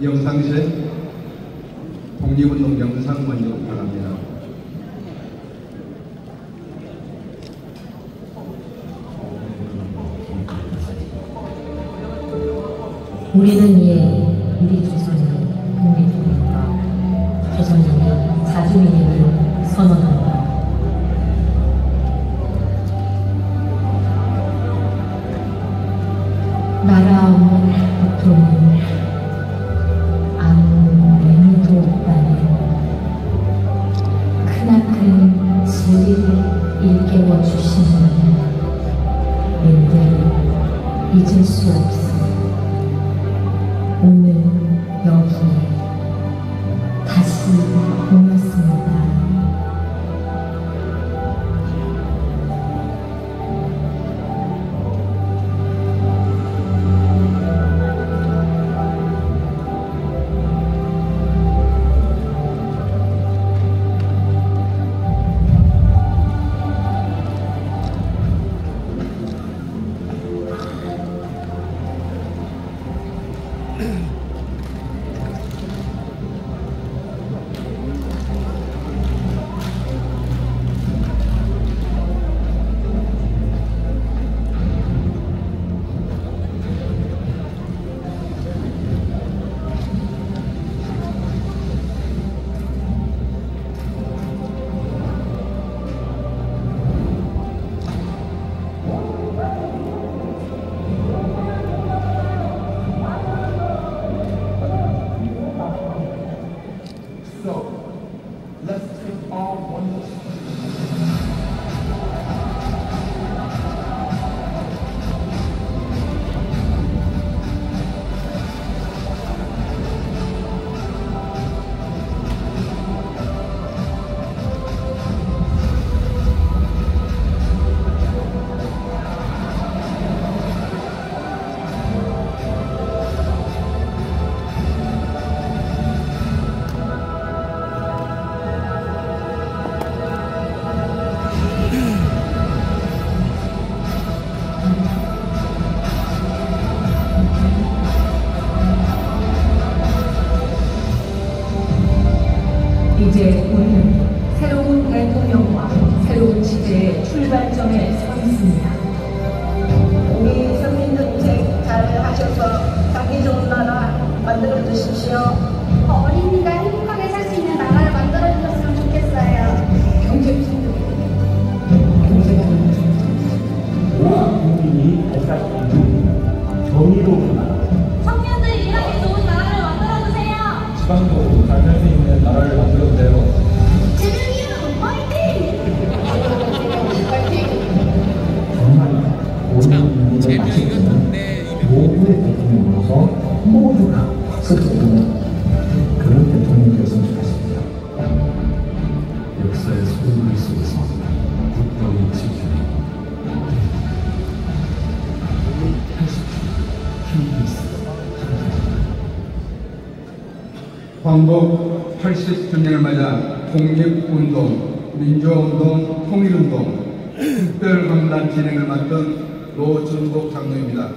영상실 독립운동 영상 먼저 부탁합니다. 우리는 이에 우리 조선의 독립운동과 조선인의 자주민임을 선언한다. 나라 없는 고통은 아무 의미도 없다는 크나큰 진리를 일깨워 주시는 왠들 잊을 수 없어. 오늘 여기에 다시 모였습니다. 이제 우리는 새로운 대통령과 새로운 시대의 출발점에 서 있습니다. 우리 서민정책 잘 하셔서 살기 좋은 나라 만들어 주십시오. 어린이가 행복하게 살 수 있는 나라를 만들어 주셨으면 좋겠어요. 모든 국민이 발달 수 있는 정의로운 나라. 청년들이 일하기 좋은 나라를 만들어 주세요. 지방도 잘 살 수 있는 나라를 만들어 주세요. 재능이요, 화이팅! 정말 모든 문제를 맞추는 모두의 대통령으로서 모두가 스스로는 그런 대통령이 되었으면 좋겠습니다. 역사의 소리 속에서 국가를 지키는 광복 80주년을 맞아 독립운동, 민주화운동, 통일운동 특별강단 진행을 맡은 노준복 장로입니다.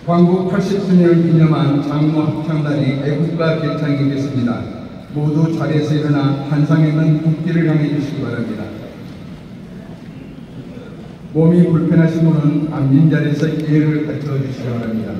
광복 80주년을 기념한 장로 합창단이 애국가 개창이겠습니다. 모두 자리에서 일어나 한상에 있는 국기를 향해 주시기 바랍니다. 몸이 불편하신 분은 앉은 자리에서 예를 갖춰 주시기 바랍니다.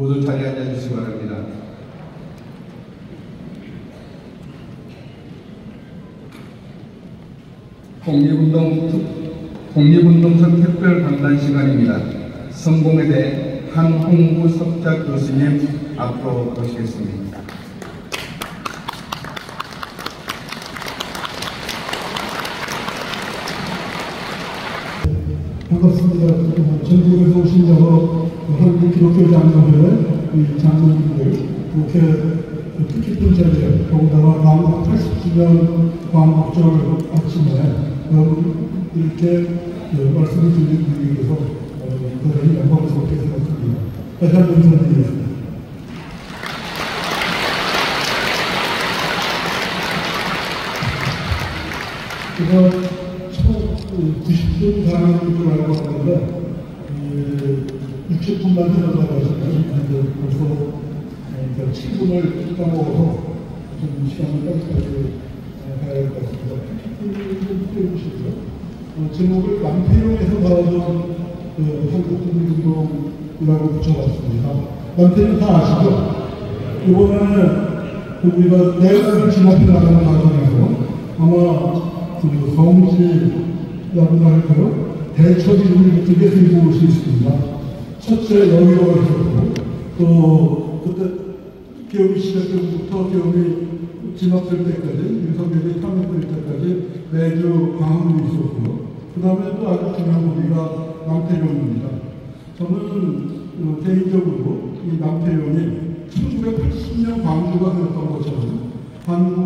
모두 자리에 앉아주시기 바랍니다. 독립운동선 특별 강단 시간입니다. 성공회대 한홍구 석작 교수님 앞으로 모시겠습니다. 반갑습니다. 전국에서 오신 여러 한국기독교장로회 장로님들, 이렇게 뜻깊은 자리에 더군다나 광복 80주년 광복절 아침에 이렇게 말씀을 드리기 위해서 대단히 영광스럽게 생각합니다. 다시 한번 인사드리겠습니다. 제가 90분 강의를 줄 알고 왔는데 60분만 하려다가 벌써 7분을 까먹어서 좀 시간을 까지까지 가야 할 것 같습니다. 60분을 좀 떼주시고요. 제목을 남태용에서 나오던 한국국민운동이라고 붙여봤습니다. 남태용 다 아시죠? 이번에 우리가 내각을 진압해 나가는 과정에서 아마 성지라고 할까요? 대처비를 두 개 들고 올 수 있습니다. 첫째, 여의도가 있었고, 또 그때 기업이 시작 때부터 기업이 진압될 때까지, 윤석열이 탄핵될 때까지 매주 광화문이 있었고요. 그 다음에 또 아주 중요한 고비가 남태용입니다. 저는 개인적으로 이 남태용이 1980년 광주가 되었던 것처럼 한국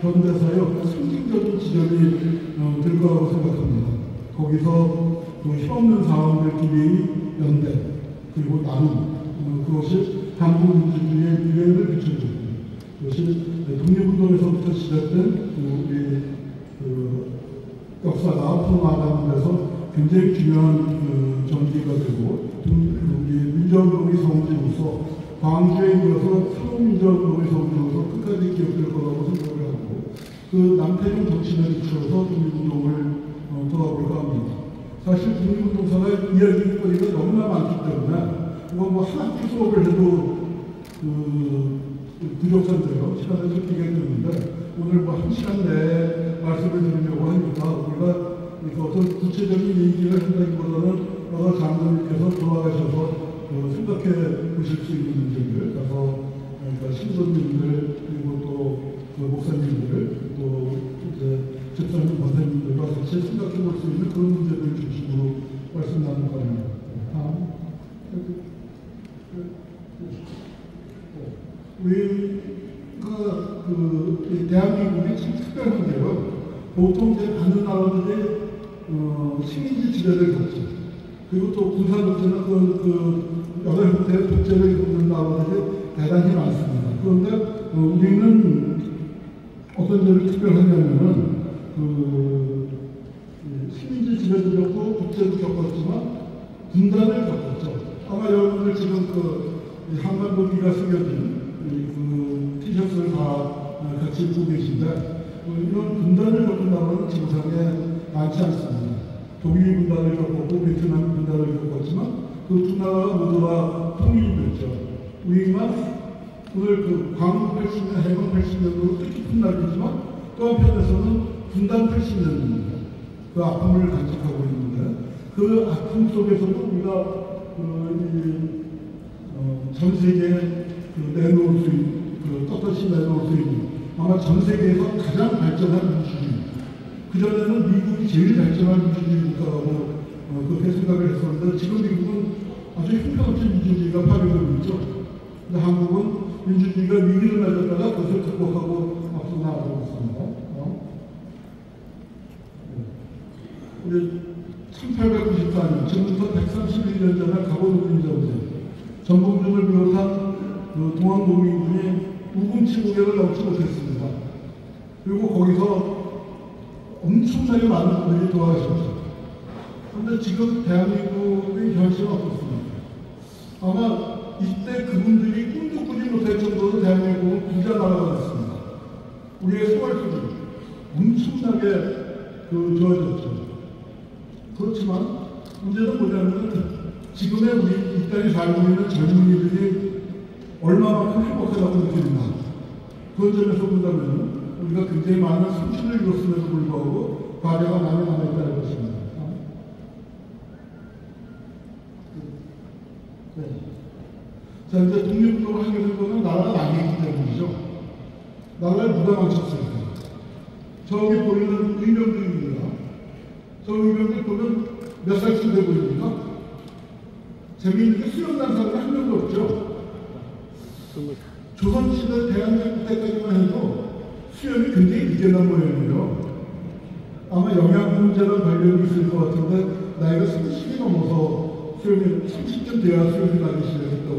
현대사의 상징적인 지점이 될 거라고 생각합니다. 거기서 힘없는 사람들끼리 연대 그리고 나눔 그것이 한국 민주주의의 미래를 비춰줍니다. 그것이 독립운동에서부터 시작된 우리 역사가 앞으로 나가는 데서 굉장히 중요한 전기가 되고 우리 민주운동의 성지로서 광주에 이어서 새로운 민주운동의 성지로서 끝까지 기억될 거라고 생각을 하고 그 남태용 정신에 비추어서 독립운동을 돌아볼까 합니다. 사실 독립운동사가 이야기거리가 너무나 많기 때문에 이거 뭐 한 학기 수업을 해도 부족한데요. 시간을 쫓기게 되는데 오늘 뭐 1시간 내에 말씀을 드리려고 하니까 우리가 어떤 구체적인 얘기를 한다기보다는 여러 장로님께서 돌아가셔서 생각해 보실 수 있는 문제들, 그러니까 신도님들 그리고 또 목사님들 또 이제 집사님 권사님들과 같이 생각해 볼 수 있는 그런 문제들 중심으로 말씀 나누고 합니다. 다음. 우리가 대한민국이 참 특별한 게요. 보통 이제 다른 나라들이 식민지 지배를 겪죠. 그리고 또 군사 독재나 여러 형태의 독재를 겪는 나라들이 대단히 많습니다. 그런데 우리는 어떤 점이 특별하냐면은 식민지 지배도 겪고 독재도 겪었지만 분단을 겪었죠. 아마 여러분들 지금 한반도기가 숨겨진 티셔츠를 다 같이 입고 계신데 이런 분단을 겪은 나라는 지구상에 많지 않습니다. 독일 분단을 겪었고 베트남 분단을 겪었지만 그 두 나라가 모두 다 통일이 됐죠. 우리만 오늘 광복 80년, 해방 80년으로 뜻깊은 날이지만 또 한편에서는 분단 80년입니다. 그 아픔을 간직하고 있는데 그 아픔 속에서도 우리가 전 세계에 내놓을 수 있는, 떳떳이 내놓을 수 있는 아마 전 세계에서 가장 발전한 민주주의. 그전에는 미국이 제일 발전한 민주주의 국가라고 그렇게 생각을 했었는데 지금 미국은 아주 형편없이 민주주의가 파괴되고 있죠. 근데 한국은 민주주의가 위기를 맞았다가 그것을 극복하고 앞서 나가고 있습니다. 우리 1894년, 지금부터 131년 전에 갑오동인 전쟁, 전봉준을 비롯한 동학농민군이 우금치고개를 넘지 못했습니다. 그리고 거기서 엄청나게 많은 분들이 돌아가셨죠. 그런데 지금 대한민국의 현실은 어떻습니까? 아마 이때 그분들이 꿈도 꾸지 못할 정도로 대한민국은 부자 나라가 됐습니다. 우리의 생활수준이 엄청나게 좋아졌죠. 그렇지만 문제는 뭐냐면 지금의 우리 이 땅에 살고 있는 젊은이들이 얼마만큼 행복하다고 느끼는가. 그런 점에서 본다면 우리가 굉장히 많은 성취를 이뤘음에도 불구하고 과제가 많이 남아있다는 것입니다. 네. 자, 이제 독립운동을 하게 된 것은 나라가 망했기 때문이죠. 나라를 누가 망쳤을까? 저기 보이는 의병들입니다. 저 의병들 보면 몇 살쯤 돼 보입니까? 재미있는 게 수영난 사람이 한 명도 없죠. 조선시대 대한민국 때까지만 해도 수염이 굉장히 늦게 난 모양이에요. 아마 영양 문제랑 관련이 있을 것 같은데 나이가 30이 넘어서 수염이 30쯤 돼야 수염이 나기 시작했다고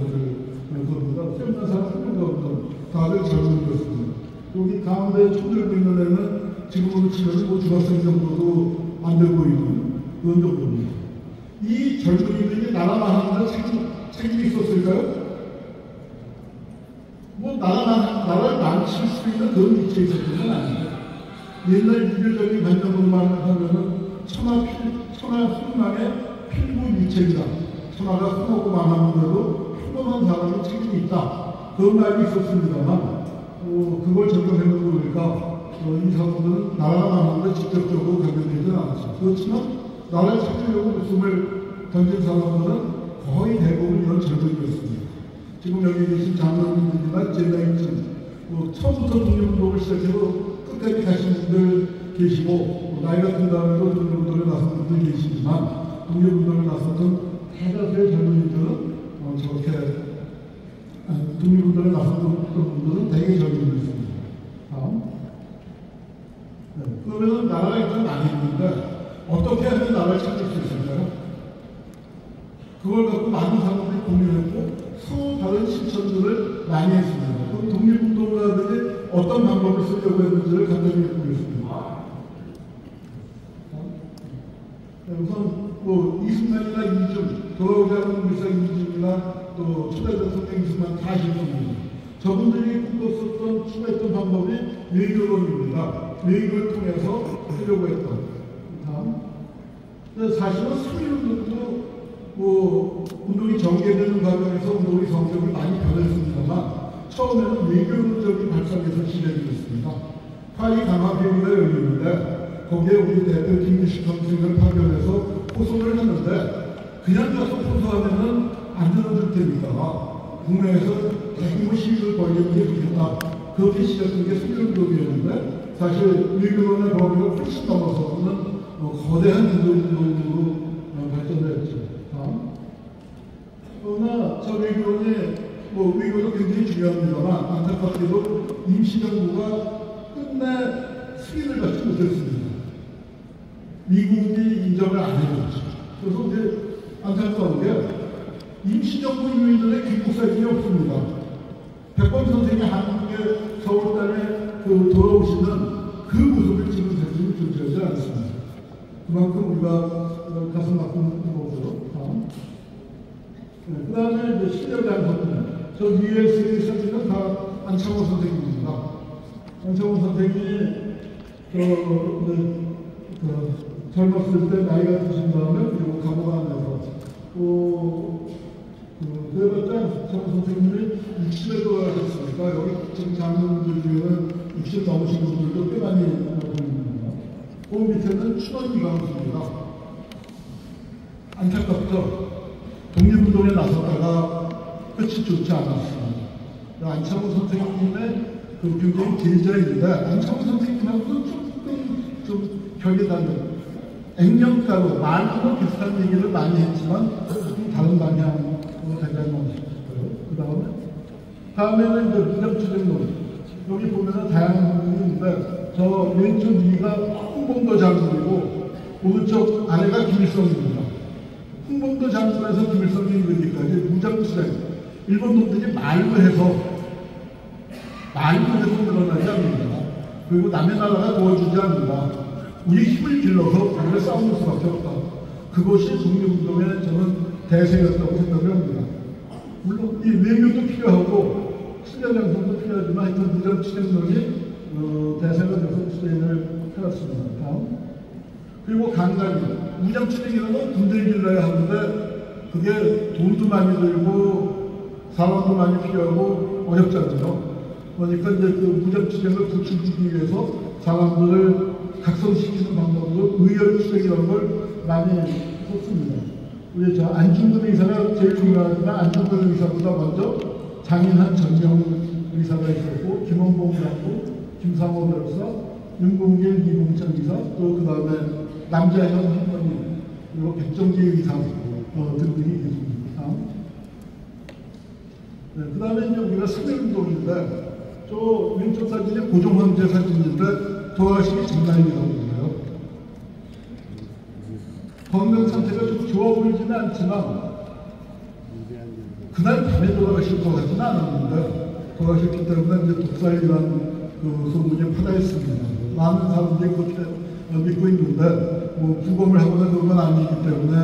그럽니다. 수염난 사람 한 명도 없는 다들 젊은이였습니다. 여기 가운데 손들고 있는 애는 지금으로 치면 뭐 중학생 정도도 안 돼 보이는 그런 정도입니다. 이 젊은이들이 나라 망하는데 책임이 있었을까요? 뭐 나라를 망칠 수 있는 그런 위치에 있었던 건 아니에요. 옛날 유교적인 관점으로만 하면은 천하 흥망의 필부유책이다. 천하가 흥하고 망하는데도 평범한 사람이 책임이 있다. 그런 말이 있었습니다만 그걸 적용해서 보니까 이 사람들은 나라가 망하는데 직접적으로 관련되지는 않았어요. 그렇지만 나라를 찾으려고 목숨을 던진 사람들은 거의 대부분 이런 젊은이였습니다. 지금 여기 계신 장로님들이나 제 나이쯤 처음부터 독립운동을 시작해서 끝까지 가신 분들 계시고 나이 같은 다음에도 독립운동에 나선 분들 계시지만 독립운동에 나섰던 대다수의 젊은이들은 저렇게 독립운동에 나섰던 분들은 대개 젊은이였습니다. 네. 그러면 나라가 일단 망했는데 어떻게 하면 나라를 찾을 수 있을까요? 그걸 갖고 많은 사람들이 고민했고 서로 다른 실천들을 많이 했습니다. 그럼 독립운동가들이 어떤 방법을 쓰려고 했는지를 간단히 해보겠습니다. 우선 이승만이나 이중, 돌아오지 않은 물사 이중이나 또 초대 대통령 이승만 다 실천입니다. 저분들이 꿈꿨었던 추구했던 방법이 외교론입니다. 외교를 통해서 하려고 했던. 근데 사실은 3.1운동도 운동이 전개되는 과정에서 운동의 성격이 많이 변했습니다만 처음에는 외교적인 발상에서 시작이 됐습니다. 파리 강화회의가 열리는데 거기에 우리 대표 김규식 선생을 파견해서 호소를 했는데 그냥 가서 호소하면은 안 들어줄 테니까 국내에서 대규모 시위를 벌이는 게 좋겠다. 그렇게 시작된 게 3.1운동이었는데 사실 외교론의 범위가 훨씬 넘어서는 거대한 운동으로 발전했죠. 그러나 저 외교론이 외교도 굉장히 중요합니다만 안타깝게도 임시정부가 끝내 승인을 받지 못했습니다. 미국이 인정을 안 해줬죠. 그래서 이제 안타까운 게 임시정부 인민들의 귀국 사진이 없습니다. 백범 선생이 한국에 서울달에 돌아오시는 그 모습을 찍은 사진이 존재하지 않습니다. 그만큼 우리가 가슴 아픈 거고요. 그 다음에 이제 실력의 선생. 저 위에 쓰인 사진은 다 안창호 선생님입니다. 안창호 선생이 젊었을 때 나이가 드신 다음에 그리고 감옥 안에서 그래봤자 안창호 선생님이 60에 돌아가셨으니까 여기 지금 장로님들 중에는 60 넘으신 분들도 꽤 많이 보입니다. 그 밑에는 추원 이광수입니다. 안타깝죠? 독립운동에 나섰다가 끝이 좋지 않았습니다. 안창호 선생님의 굉장히 제자인데 안창호 선생님하고도 조금 좀 격이 다른 액면가로 말도 비슷한 얘기를 많이 했지만 좀 다른 방향으로 가지 않나 싶어요. 그 다음에는 이제 무장투쟁론. 여기 보면은 다양한 부분이 있는데 저 왼쪽 위가 홍범도 장군이고 오른쪽 아래가 김일성입니다. 홍범도 장군에서 김일성이 이르기까지 무장투쟁. 일본 놈들이 말로 해서 늘어나지 않습니다. 그리고 남의 나라가 도와주지 않는다. 우리 힘을 길러서 우리가 싸우는 수밖에 없다. 그것이 독립운동의 저는 대세였다고 생각을 합니다. 물론 이 외교도 필요하고 실력양성도 필요하지만 하여튼 무장투쟁론이 대세가 돼서 투쟁을 해왔습니다. 그리고 강간이 무장투쟁이라는 건 군대를 길러야 하는데 그게 돈도 많이 들고 사람도 많이 필요하고 어렵잖아요. 그러니까 이제 그 무장투쟁을 구축시키기 위해서 사람들을 각성시키는 방법으로 의열투쟁이라는 걸 많이 썼습니다. 우리 저 안중근 의사가 제일 중요하지만 안중근 의사보다 먼저 장인한 전명 의사가 있었고 김원봉 장군, 김상호 변호사, 윤봉길, 이봉찬 의사, 또 그 다음에 남자현 한번님, 그리고 백정기 의사 등등이 계십니다. 네, 그 다음에 이제 우리가 삼일운동인데 저 왼쪽 사진이 고종 황제 사진인데 돌아가시기 전날이라고 그래요. 건강 상태가 좀 좋아 보이지는 않지만 그날 밤에 돌아가실 것 같지는 않았는데 돌아가셨기 때문에 이제 독살이라는 그 소문이 퍼져있습니다. 많은 사람들이 그렇게 믿고 있는데 뭐 부검을 하거나 그런 건 아니기 때문에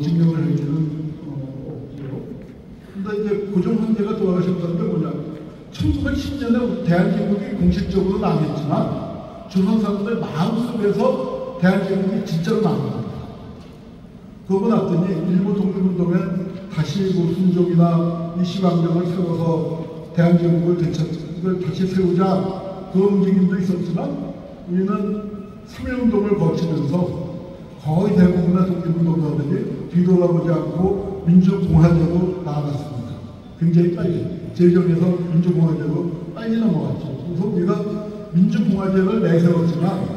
증명을 하기는 없고요. 근데 이제 고종 황제가 돌아가셨다는 게 뭐냐? 1910년에 대한민국이 공식적으로 나겠지만 조선 사람들 마음속에서 대한민국이 진짜로 나옵니다. 그러고 났더니 일본 독립운동에 다시 뭐 순종이나 이시방정을 세워서 대한민국을 다시 세우자 그런 움직임도 있었지만 우리는 3.1운동을 거치면서 거의 대부분의 독립운동가들이 뒤돌아보지 않고 민주공화제로 나아갔습니다. 굉장히 빨리 제정에서 민주공화제로 빨리 넘어갔죠. 그래서 우리가 민주공화제를 내세웠지만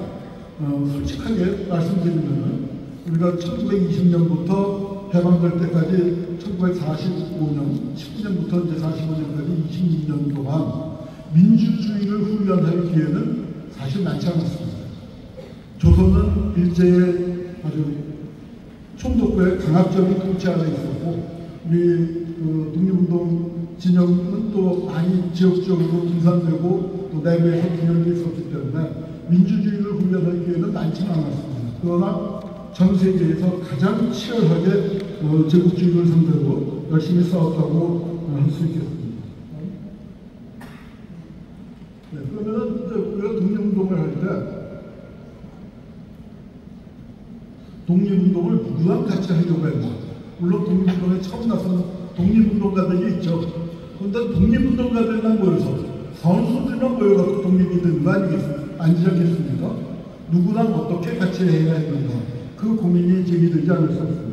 솔직하게 말씀드리면 우리가 1920년부터 해방될 때까지 1945년, 19년부터 이제 45년까지 26년 동안 민주주의를 훈련할 기회는 사실 많지 않았습니다. 조선은 일제의 아주 총독부의 강압적인 통치 아래 있었고 우리 독립운동 진영은 또 많이 지역적으로 분산되고 또 내부에서 분열이 있었기 때문에 민주주의를 훈련할 기회는 많지는 않았습니다. 그러나 전 세계에서 가장 치열하게 제국주의를 상대로 열심히 싸웠다고 할 수 있겠습니다. 네, 그러면은 이제 우리가 독립운동을 할 때 독립운동을 누구랑 같이 하려고 했나? 물론 독립운동에 처음 나선 독립운동가들이 있죠. 그런데 독립운동가들만 모여서 선수들만 모여서 독립이 되는 거 아니겠습니까? 누구랑 어떻게 같이 해야 했는가? 그 고민이 제기되지 않을 수 없습니다.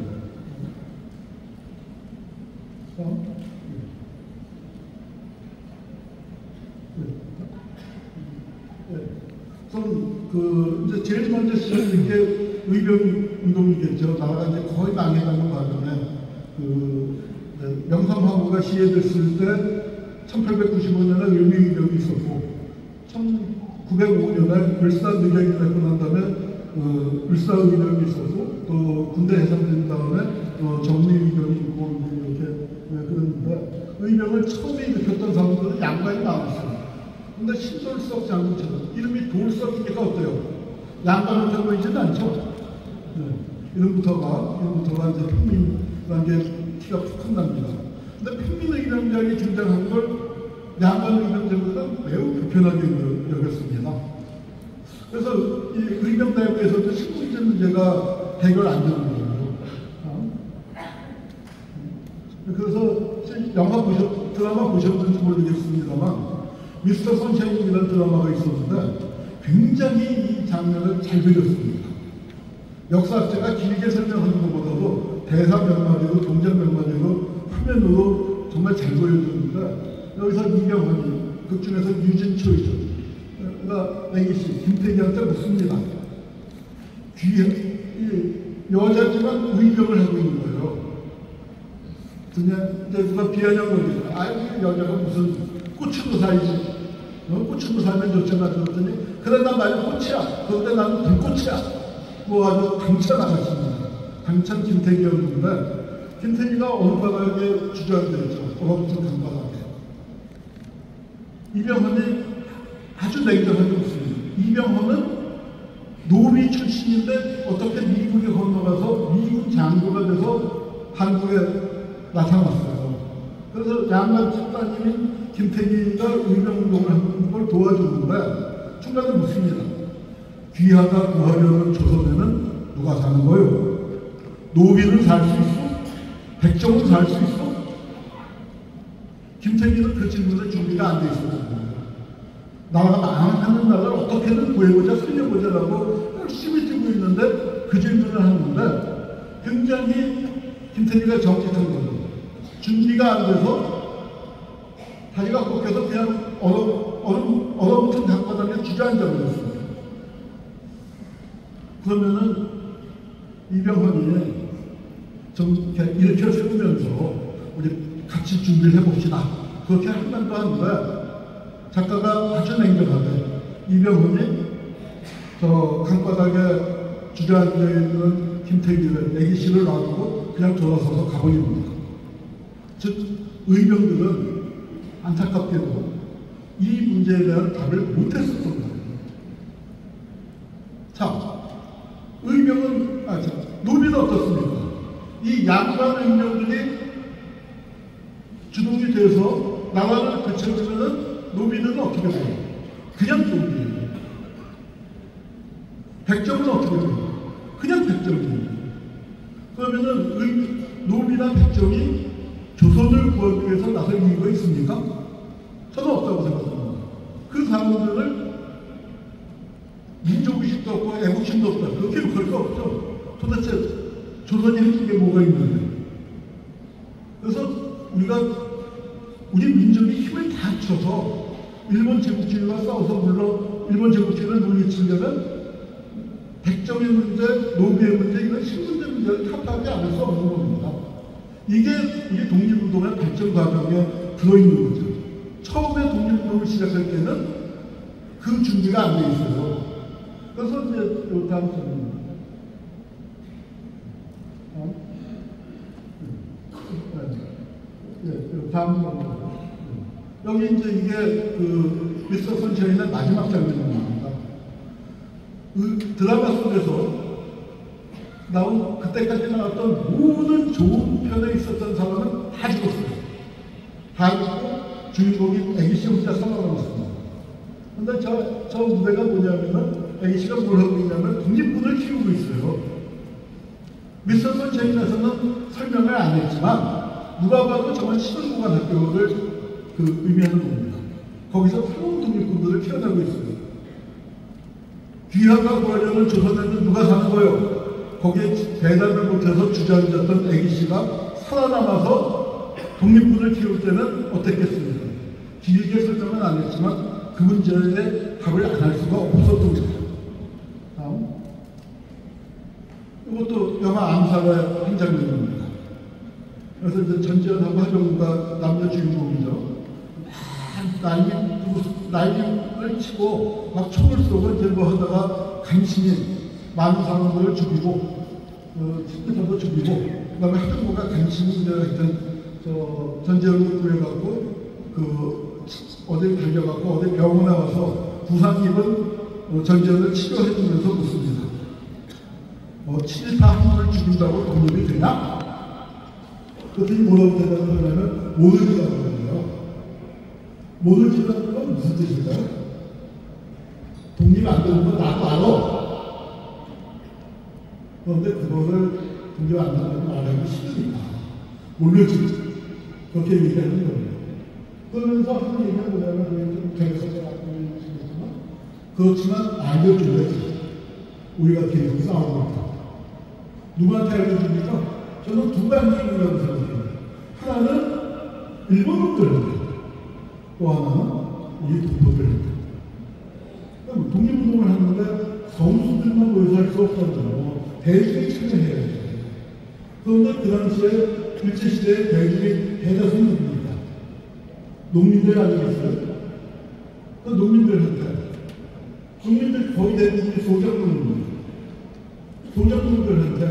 이제 제일 먼저 시작된 게 의병운동이겠죠. 나라가 이제 거의 망해가는 과정에 명삼황후가 시해됐을 때 1895년에 을미의병이 있었고 1905년에 을사의병이 되고 난 다음에 을사의병이 있었고 또 군대 해산된 다음에 정리의병이 있고 이렇게 그랬는데 의병을 처음에 일으켰던 사람들은 양반이 나왔어요. 근데 신돌석 장군처럼 이름이 돌석이니까 어때요? 양반한테 보이지는 않죠? 네. 이름부터가 이제 평민이라는 게 티가 푹 납니다. 근데 평민의병장이 등장한 걸 양반의병장보다 매우 불편하게 여겼습니다. 그래서 이 의병 내부에서도 식구인제 문제가 해결 안 되는 거예요. 그래서 드라마 보셨는지 모르겠습니다만 미스터 선샤인이라는 드라마가 있었는데 굉장히 이 장면을 잘 그렸습니다. 역사학자가 길게 설명하는 것보다도 대사 몇 마디로 동작 몇 마디로 화면으로 정말 잘 보여주는데 여기서 이병헌이 극 중에서 유진초이죠. 그러니까 애기씨 김태기한테 묻습니다. 여자지만 의병을 하고 있는 거예요. 그냥 이제 누가 비아냥거리죠. 아유 여자가 무슨 꽃으로 살지. 꽃으로 살면 좋잖아. 그랬더니 그래 나 말이 꽃이야. 그런데 나는 불꽃이야. 뭐 아주 당찬 아가씨입니다. 당찬 김태기였는데 김태기가 어느 바닥에 주저앉아있죠. 얼어붙은 강바닥에. 이병헌이 아주 냉정하게 묻습니다. 이병헌은 노비 출신인데 어떻게 미국에 건너가서 미군 장교가 돼서 한국에 나타났어요. 그래서 양반 집사님인 김태기가 의병운동을 하는 걸 도와주는데 중간에 묻습니다. 귀하다 구하려는 조선에는 누가 사는 거요? 노비는 살 수 있어? 백정은 살 수 있어? 김태기는 그 질문에 준비가 안 돼 있었거든요. 나라가 망하는 나라를 어떻게든 구해보자, 살려보자라고 열심히 뛰고 있는데 그 질문을 하는데 굉장히 김태기가 정직한 거죠. 준비가 안 돼서 다리가 꺾여서 그냥 얼어붙은 강바닥에 주저앉아 버렸습니다. 그러면은 이병헌이 좀 이렇게 세우면서 우리 같이 준비를 해봅시다. 그렇게 한번도 하는데 작가가 아주 냉정하게 이병헌이 저 강바닥에 주저앉아 있는 김태기를 애기씨를 놔두고 그냥 돌아서서 가버립니다. 즉 의병들은 안타깝게도 이 문제에 대한 답을 못했었던 거예요. 자, 의병은 노비는 어떻습니까? 이 양반 의병들이 주동이 돼서 나라를 되찾으면 노비들은 어떻게 돼요? 그냥 노비예요. 백정은 어떻게 돼요? 그냥 백정이에요. 그러면은 노비나 백정이 조선을 구하기 위해서 나설 이유가 있습니까? 저는 없다고 생각합니다. 그 사람들을 민족의식도 없고 애국심도 없다. 그렇게 욕할 거 없죠. 도대체 조선이 해준 게 뭐가 있는데. 그래서 우리가 우리 민족이 힘을 다 합쳐서 일본 제국주의와 싸워서 물론 일본 제국주의를 물리치려면 백정의 문제, 노비의 문제, 이런 신분제 문제를 탓하지 않을 수 없는 겁니다. 이게 우리 독립운동의 발전 과정에 들어있는 거죠. 처음에 독립운동을 시작할 때는 그 준비가 안 돼 있어요. 그래서 이제 요 다음 장면입니다. 다음 장면. 여기 이제 이게 그 미스터 선샤인의 마지막 장면입니다. 드라마 속에서 나온 그때까지 나왔던 모든 좋은 편에 있었던 사람은 다 죽었어요. 다 죽고 주인공이 애기씨 혼자 살아남았습니다. 근데 저 무대가 뭐냐면은 애기씨가 뭘 하고 있냐면 독립군을 키우고 있어요. 미스터 선샤인에서는 설명을 안 했지만 누가 봐도 저건 시설구간 학교를 의미하는 겁니다. 거기서 새로운 독립군들을 키워내고 있어요. 귀화가 구하려는 조선에는 누가 사는 거예요? 거기에 대답을 못해서 주저앉았던 애기씨가 살아남아서 독립군을 키울 때는 어땠겠습니까? 길게 설명은 안 했지만 그 문제에 답을 안 할 수가 없었던 거죠. 다음. 이것도 영화 암살의 한 장면입니다. 그래서 이제 전지현하고 하정우가 남녀 주인공이죠. 난리를 치고 막 총을 쏘고 이제 뭐 하다가 간신히 많은 사람들을 죽이고 친구들도 죽이고 그다음에 하정우가 간신히 이제 하여튼 전지현을 구해갖고 어디 달려갖고 어디 병원에 와서 부상 입은 전지현을 치료해주면서 묻습니다. 친일파 한 분을 죽인다고 독립이 되냐? 그랬더니 뭐라고 대답을 하냐면 모르지라고 하네요. 모르지라는 건 무슨 뜻일까요? 독립 안 되는 건 나도 알아. 그런데 그거를 독립 안 되는 건 말하기 싫으니까 모르지. 그렇게 얘기하는 거예요. 그러면서 하는 얘기는 뭐냐면 제가 알려주시겠지만 그렇지만 알려줘야지. 우리가 계속 싸우고 있다. 누구한테 알려줍니까? 저는 두 가지 이유라고 생각해요. 하나는 일본 놈들한테, 또 하나는 우리 동포들한테. 독립운동을 하는데 성수들만 모여서 할 수 없다잖아요. 대중이 참여해야 돼요. 그런데 그 당시에 일제시대에 대중이 대다수는 누굽니까? 농민들 아니겠어요? 그 농민들 거의 대부분이 소작농입니다. 소작농들한테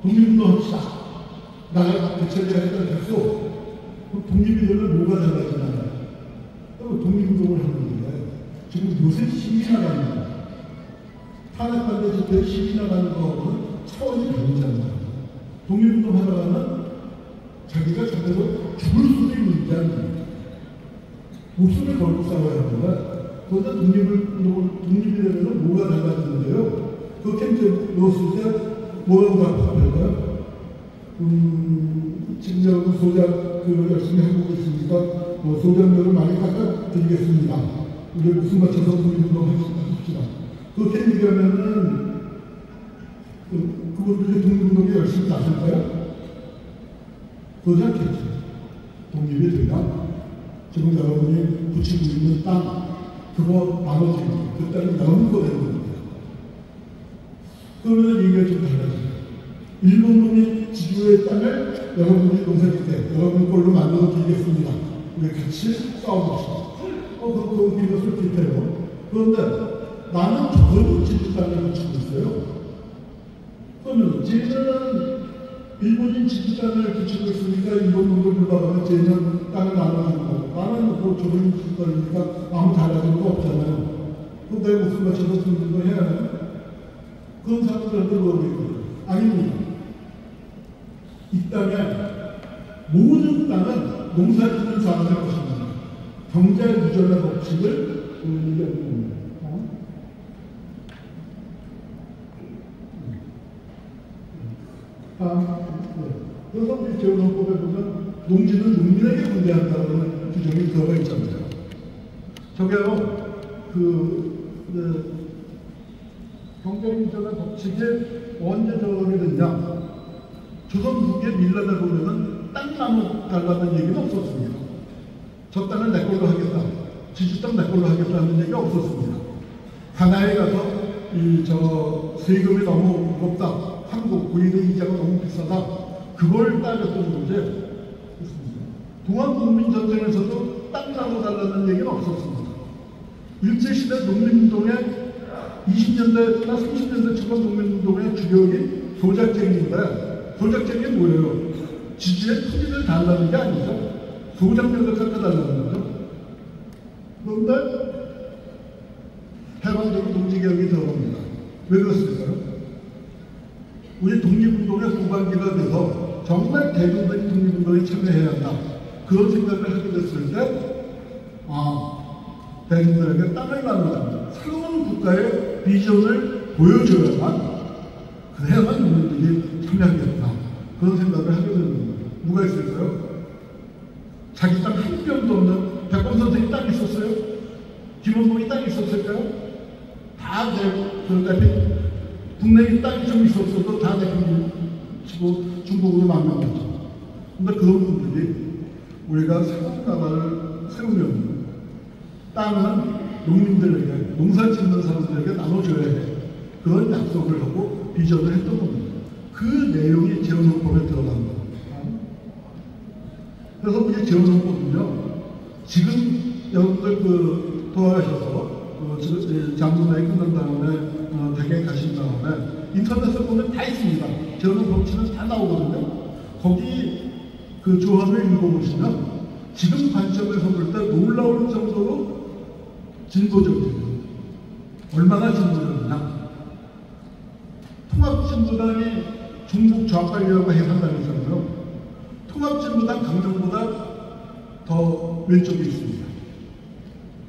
독립운동 합시다. 나라가 되찾아야 했던 됐어. 독립이 되면 뭐가 달라지나요? 독립운동을 하는데 지금 요새 시위 나가는 거 탄핵반대 집회에 시위 나가는 거하고는 차원이 다르잖아요. 독립운동 하다가는 자기가 제대로 죽을 수도 있는 게 아닙니다. 목숨을 걸고 싸워야 합니다. 그런데 독립이 되면 뭐가 달라지는데요? 그렇게 이제 넣었을 때 뭐라고 답할까요? 지금 지금 여러분 소장을 열심히 하고 있으니까 소장료를 많이 깎아드리겠습니다. 이게 무슨 맞춰서 독립운동 합시다. 그렇게 얘기하면은 그분들이 독립운동에 열심히 나설까요? 그러지 않겠죠. 독립이 되면 지금 여러분이 붙이고 있는 땅 그거 나눠주고 그 땅이 여러분 거 되는 겁니다. 그러면 얘기가 좀 달라져요. 일본 놈이 지주의 땅을 여러분이 농사짓 때 여러분 걸로 만들어 드리겠습니다. 우리 같이 싸워봅시다. 그건 우리가 솔직해요. 그런데 나는 저거는 지주 땅을 붙이고 있어요. 그러면 쟤는 일본인 지주 땅을 붙이고 있으니까 일본 놈들 불러가면 쟤는 땅을 나눠주는 거고 나는 뭐 저거는 지주 땅이니까 아무 달라지는 거 없잖아요. 그럼 내가 무슨 맞춰서 듣는 거 해야 하나요? 그런 사람들한테 물어보겠거든요. 아닙니다. 이 땅에 모든 땅은 농사짓는 사람의 것입니다. 경제 유전의 법칙을 얘기하는 겁니다. 그래서 우리 재헌헌법에 보면 농지는 농민에게 분배한다는 규정이 들어가 있잖아요. 저게요, 경제 유전의 법칙이 언제 적용이 됐냐? 조선 후기에 밀란을 보면은 땅 나눠 달라는 얘기는 없었습니다. 저 땅을 내 걸로 하겠다. 지주 땅 내 걸로 하겠다는 얘기가 없었습니다. 하나에 가서 세금이 너무 무겁다. 한국 고인의 이자가 너무 비싸다. 그걸 따졌던 문제. 동학국민전쟁에서도 땅 나눠 달라는 얘기는 없었습니다. 일제시대 농민운동에 20년대나 30년대 초반 농민운동의 주력이 소작쟁이인데 소작쟁이 뭐예요? 지주의 토지를 달라는 게 아니죠. 소작료를 깎아달라는 거죠. 그런데 해방적인 농지개혁이 들어갑니다. 왜 그렇습니까? 우리 독립운동의 후반기가 돼서 정말 대중적인 독립운동에 참여해야 한다. 그런 생각을 하게 됐을 때 대중들에게 땅을 나누자. 새로운 국가의 비전을 보여줘야만 그래야만 국민들이 참여하겠다. 그런 생각을 하게 되는 겁니다. 누가 있을까요? 자기 땅 한 뼘도 없는 백범 선생님 땅 있었어요? 김원봉이 땅 있었을까요? 다 국내에 땅이 좀 있었어도 다 내팽개치고 중국으로 망명하죠. 근데 그런 분들이 우리가 새로운 나라를 세우면 땅은 농민들에게, 농사 짓는 사람들에게 나눠줘야 해. 그런 약속을 하고 비전을 했던 겁니다. 그 내용이 재헌헌법에 들어갑니다. 그래서 우리 재헌헌법은요, 지금 여러분들 돌아가셔서 장문회의 끝난 다음에 댁에 가신 다음에 인터넷에 보면 다 있습니다. 재헌헌법 치면 다 나오거든요. 거기 그 조합을 읽어보시면 지금 관점에서 볼 때 놀라울 정도로 진보적이에요. 얼마나 진보적이냐. 통합진보당이 중국 좌빨이라고 해석당했잖아요. 통합진보당 강정보다 더 왼쪽에 있습니다.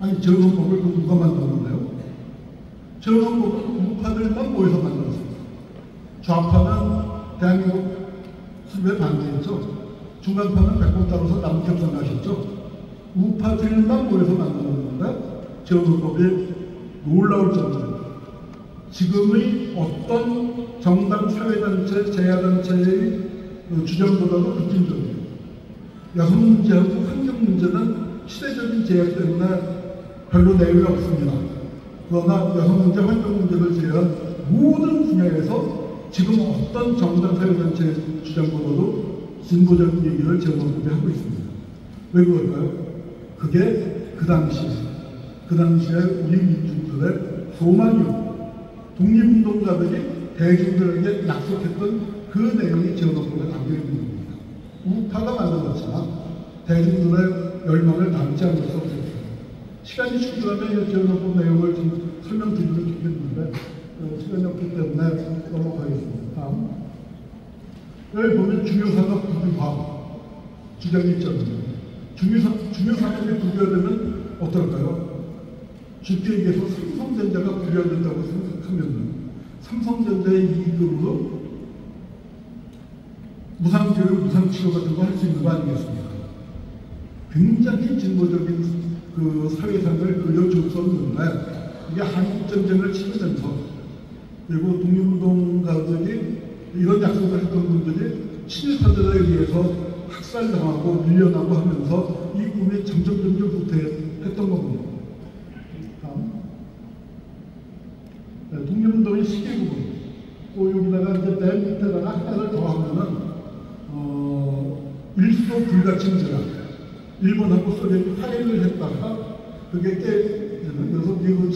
아니, 재헌헌법을 누가 만들었는데요? 재헌헌법은 우파들만 모여서 만들었습니다. 좌파는 대한민국 수립에 반대했죠. 중간파는 백범 따라서 남협상하셨죠. 우파들만 모여서 만들었는데 재헌헌법이 놀라울 정도로 지금의 어떤 정당, 사회단체, 제야단체의 주장보다도 급진적이에요. 여성 문제하고 환경 문제는 시대적인 제약 때문에 별로 내용이 없습니다. 그러나 여성 문제, 환경 문제를 제외한 모든 분야에서 지금 어떤 정당, 사회단체 주장보다도 진보적인 얘기를 재헌헌법에 하고 있습니다. 왜 그럴까요? 그게 그 당시에 우리 민중들의 소망이었고 독립운동가들이 대중들에게 약속했던 그 내용이 재헌헌법에 담겨있는 겁니다. 우파가 만들었지만 대중들의 열망을 담지 않을 수 없었어요. 시간이 충분하면 재헌헌법 내용을 좀 설명드리면 좋겠는데 시간이 없기 때문에 넘어가겠습니다. 다음. 여기 보면 중요산업 국유화 주장이 있잖아요. 중요산업이 국유화되면 어떨까요? 쉽게 얘기해서 삼성전자가 국유화된다고 생각하면 삼성전자의 이익으로 무상교육, 무상치료 같은 거 할 수 있는 있습니다. 굉장히 진보적인 그 사회상을 그려줄 수 없는데 이게 한국전쟁을 치르면서 그리고 독립운동가들이 이런 약속을 했던 분들이 친일파들에 의해서 학살당하고 밀려나고 하면서 이 꿈이 점점 후퇴했던 겁니다. 다음. 네, 독립운동의 시기 부분. 또 여기다가 이제 맨 밑에다가 하나를 더하면은 일소 불가침제라. 일본하고 소련이 화해를 했다가 그게 그래서 미국은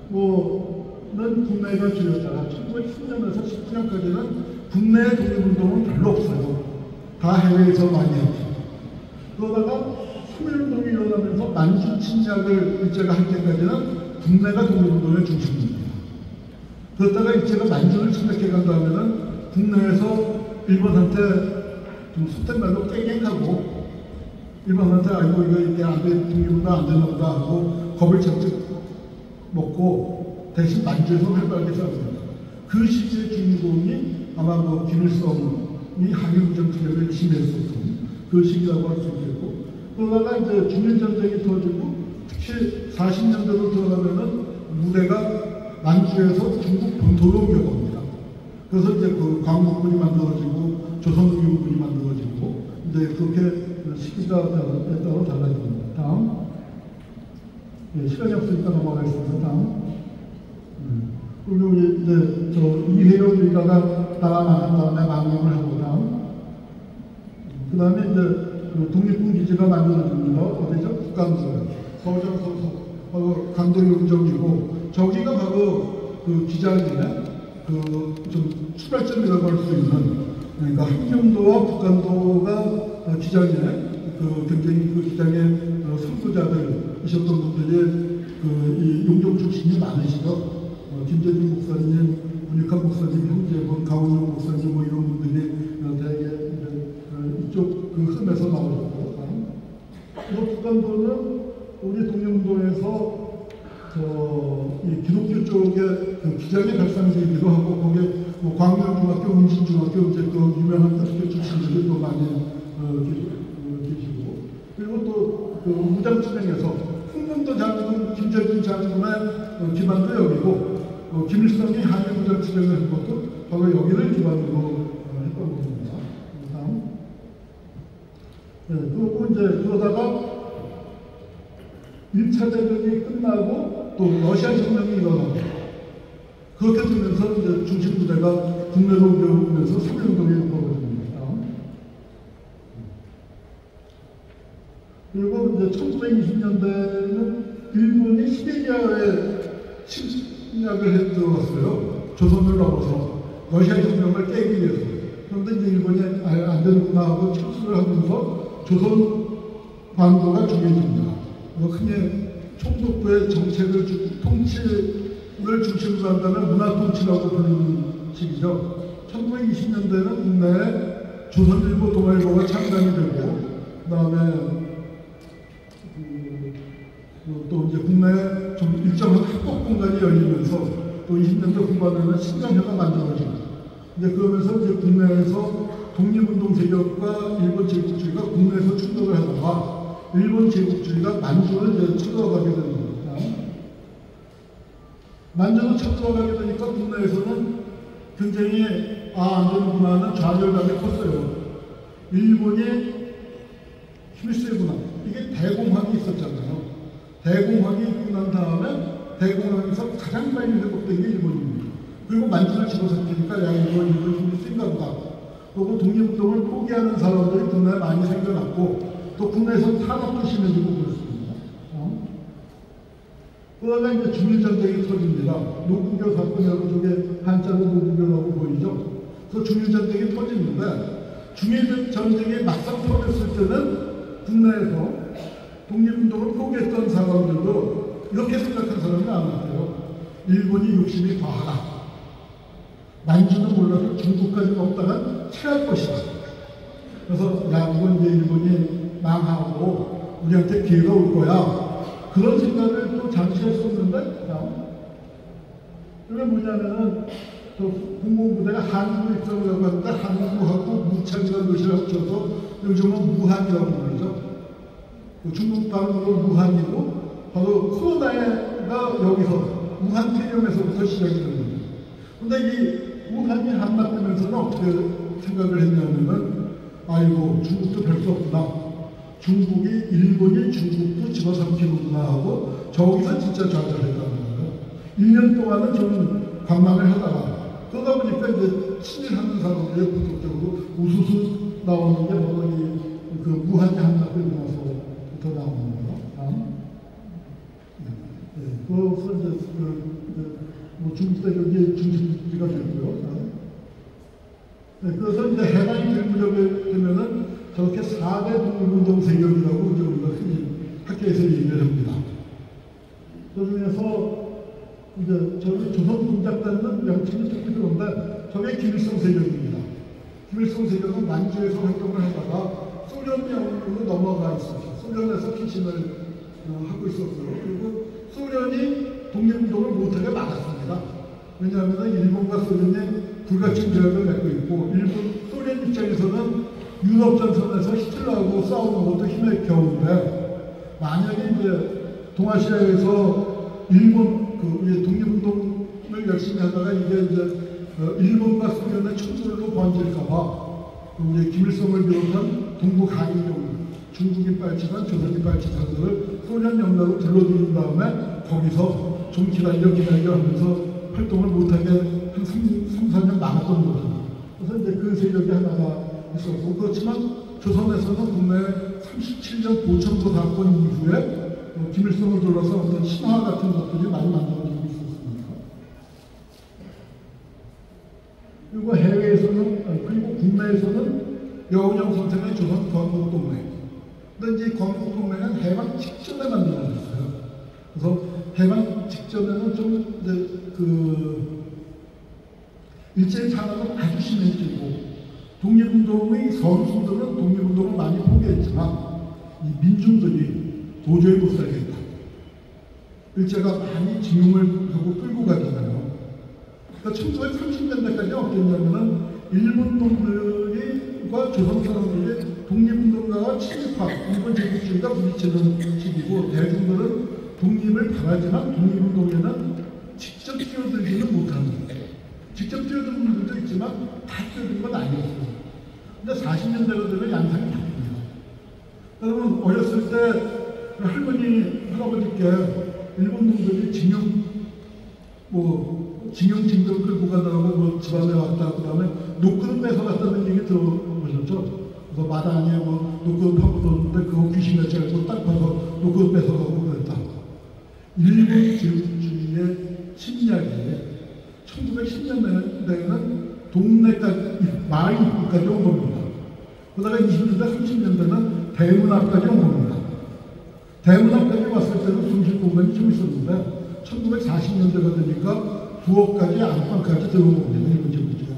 뭐는 국내가 주였다가 1910년에서 19년까지는 국내 독립운동은 별로 없어요. 다 해외에서 많이 했죠. 그러다가 3.1운동이 일어나면서 만주 침략을 일제가 할 때까지는 국내가 독립운동의 중심입니다. 그러다가 일제가 만주를 침략해 간 다음에는 국내에서 일본한테 좀 속된 말로 깨갱하고 일본한테 아이고 이거 이게 안 돼, 독립운동 안 되나 보다 하고 겁을 잔뜩 먹고 대신 만주에서 활발하게 싸웁니다. 그 시기의 주인공이 아마 뭐 김일성이 한일무장투쟁을 지휘했었던 그 시기라고 할 수 있겠고, 그러다가 이제 중일전쟁이 터지고 특히 40년대로 들어가면은 무대가 만주에서 중국 본토로 옮겨갑니다. 그래서 이제 그 광복군이 만들어지고 조선의용군이 만들어지고 이제 그렇게 시기가 따로 달라집니다. 다음. 네, 시간이 없으니까 넘어가겠습니다. 다음. 그리고 이제 저 이회영 리가가 나가는 다음에 망명을 하고 다음. 그 다음에 이제 그 독립군 기지가 만들어집니다. 어디죠? 북강서요. 서울장 바로 강도용정이고 저기가 바로 그 기장의 그 좀 출발점이라고 할 수 있는, 그러니까 함경도와 북한도가 기장의 그 굉장히 그 기장의 선구자들이셨던 분들이 그 이 용정 출신이 많으시죠. 김재준 목사님, 문익환 목사님, 형제분, 강원영 목사님 뭐 이런 분들이 대개 이쪽 그 흠에서 나오셨고, 그리고 북한도는 우리 독립운동에서 이 기독교 쪽에 그 기장의 발상지이기도 하고 거기에 뭐 광명중학교, 문신중학교 이제 그 유명한 학교 출신들이 또 많이 계시고, 그리고 또 그 무장투쟁에서 흥명도 장군 김재준 장군의 기반도 여기고 김일성이 한일 무장투쟁을 한 것도 바로 여기를 기반으로 했던 겁니다. 다음. 네, 그리고 이제 그러다가 1차 대전이 끝나고 또 러시아 혁명이 일어나고 그렇게 되면서 이제 중심 부대가 국내로 옮겨오면서 3.1운동이 벌어집니다. 그리고 이제 1920년대에는 일본이 시베리아에 침략을 해 들어갔어요. 조선을 넘어서 러시아 혁명을 깨기 위해서. 그런데 이제 일본이 안 되는구나 하고 철수를 하면서 조선 반도가 중요해집니다. 흔히 총독부의 정책을 통치를 중심으로 한다면 문화통치라고 부르는 시기죠. 1920년대에는 국내에 조선일보, 동아일보가 창단이 되고, 그 다음에 또 이제 국내에 좀 일정한 학법 공간이 열리면서 또 20년대 후반에는 신장회가 만들어지고, 이제 그러면서 이제 국내에서 독립운동 세력과 일본 제국주의가 국내에서 충돌을 하다가 일본 제국주의가 만주를 이제 쳐들어가게 됩니다. 만주로 쳐들어가게 되니까 국내에서는 굉장히 안 되는구나 하는 좌절감이 컸어요. 일본이 힘이 세구나. 이게 대공황이 있었잖아요. 대공황이 있고 난 다음에 대공황에서 가장 빨리 회복된 게 일본입니다. 그리고 만주를 집어삼키니까 야 이거 힘이 센가 보다. 그리고 독립운동을 포기하는 사람들이 국내에 많이 생겨났고 또 국내에서 산업도 심해지고 그렇습니다. 그러다가 이제 중일전쟁이 터집니다. 노구교 사건이라고 저게 한자로 노구교라고 보이죠. 그 중일전쟁이 터지는데 중일전쟁이 막상 터졌을 때는 국내에서 독립운동을 포기했던 사람들도 이렇게 생각한 사람이 많았어요. 일본이 욕심이 과하다. 만주는 몰라도 중국까지 먹다가 취할 것이다. 그래서 야 이건 이제 일본이 망하고 우리한테 기회가 올 거야. 그런 생각을 또 잠시 했었는데 그게 뭐냐면은 공공부대가 한국 입성이라고 하는데 한국하고 무창이라는 것을 합쳐서 요즘은 무한이라고 부르죠. 중국 발음으로 무한이고 바로 코로나가 여기서 우한 폐렴에서부터 시작이 된 겁니다. 그런데 이 우한이 함락되면서는 어떻게 생각을 했냐면은 아이고 중국도 별 수 없구나. 중국이 일본이 중국도 집어삼키는구나 하고 저기서 진짜 좌절했다는 거예요. 1년 동안은 좀 관망을 하다가 그러다 보니까 이제 친일하는 사람들이 본격적으로 우수수 나오는 게 바로 그 무한이 함락되고 나서부터 나오는 거예요. 그래서 이제 뭐 중국 대륙이 중심지가 되고요. 그래서 이제 해방이 될 무렵에 되면은 저렇게 4대 독립운동 세력이라고 이제 우리가 흔히 학교에서 얘기를 합니다. 그 중에서 이제 저기 조선공작단은 명칭이 조금 그런데 저게 김일성 세력입니다. 김일성 세력은 만주에서 활동을 하다가 소련으로 넘어가 있었죠. 소련에서 피신을 하고 있었고요. 그리고 소련이 독립운동을 못하게 막았습니다. 왜냐하면 일본과 소련이 불가침 조약을 맺고 있고 소련 입장에서는 유럽 전선에서 히틀러하고 싸우는 것도 힘의 겨운데 만약에 이제 동아시아에서 일본 독립운동을 열심히 하다가 이게 이제 일본과 소련의 충돌로 번질까봐 우리 김일성을 비롯한 동북 한인종 중국인 빨치산, 조선인 빨치산들을 소련 영내로 불러들인 다음에 거기서 좀 기다려 하면서 활동을 못하게 한 3, 4년 막았던 거죠. 그래서 이제 그 세력이 하나가 있었고 그렇지만 조선에서는 국내 37년 보천보 사건 이후에 김일성을 둘러서 어떤 신화 같은 것들이 많이 만들어지고 있었습니다. 그리고 해외에서는 그리고 국내에서는 여운형 선생의 조선 건국동맹. 근데 이제 건국동맹은 해방 직전에 만들어졌어요. 그래서 해방 직전에는 좀 이제 일제 산업은 아주 심해지고 독립운동의 선수들은 독립운동을 많이 포기했지만 이 민중들이 도저히 못 살겠다. 일제가 많이 징용을 하고 끌고 가잖아요. 그러니까 1930년대까지 어땠냐면은 일본 놈들과 조선 사람들이 독립운동가와 친일파, 일본 제국주의가 부딪히는 시기고 대중들은 독립을 바라지만 독립운동에는 직접 뛰어들지는 못하는 거예요. 직접 뛰어드는 분들도 있지만 다 뛰어든 건 아니었어요. 근데 40년대가 되면 양상이 바뀝니다. 여러분 어렸을 때 할머니, 할아버지께 일본 놈들이 징병 끌고 가다가 집안에 왔다 그 다음에 노크를 뺏어갔다는 얘기 들어보셨죠? 그래서 마당에 노크를 파고들었는데 그거 귀신같이 해서 딱 봐서 노크를 뺏어가고 그랬다. 일본 제국주의의 침략이 1910년대에는 동네까지, 마을 입구까지 온 겁니다. 그러다가 20년대, 30년대는 대문 앞까지 온 겁니다. 대문 앞까지 왔을 때는 숨쉴 공간이 좀 있었는데 1940년대가 되니까 부엌까지 안방까지 들어온 겁니다. 일본 제국주의가.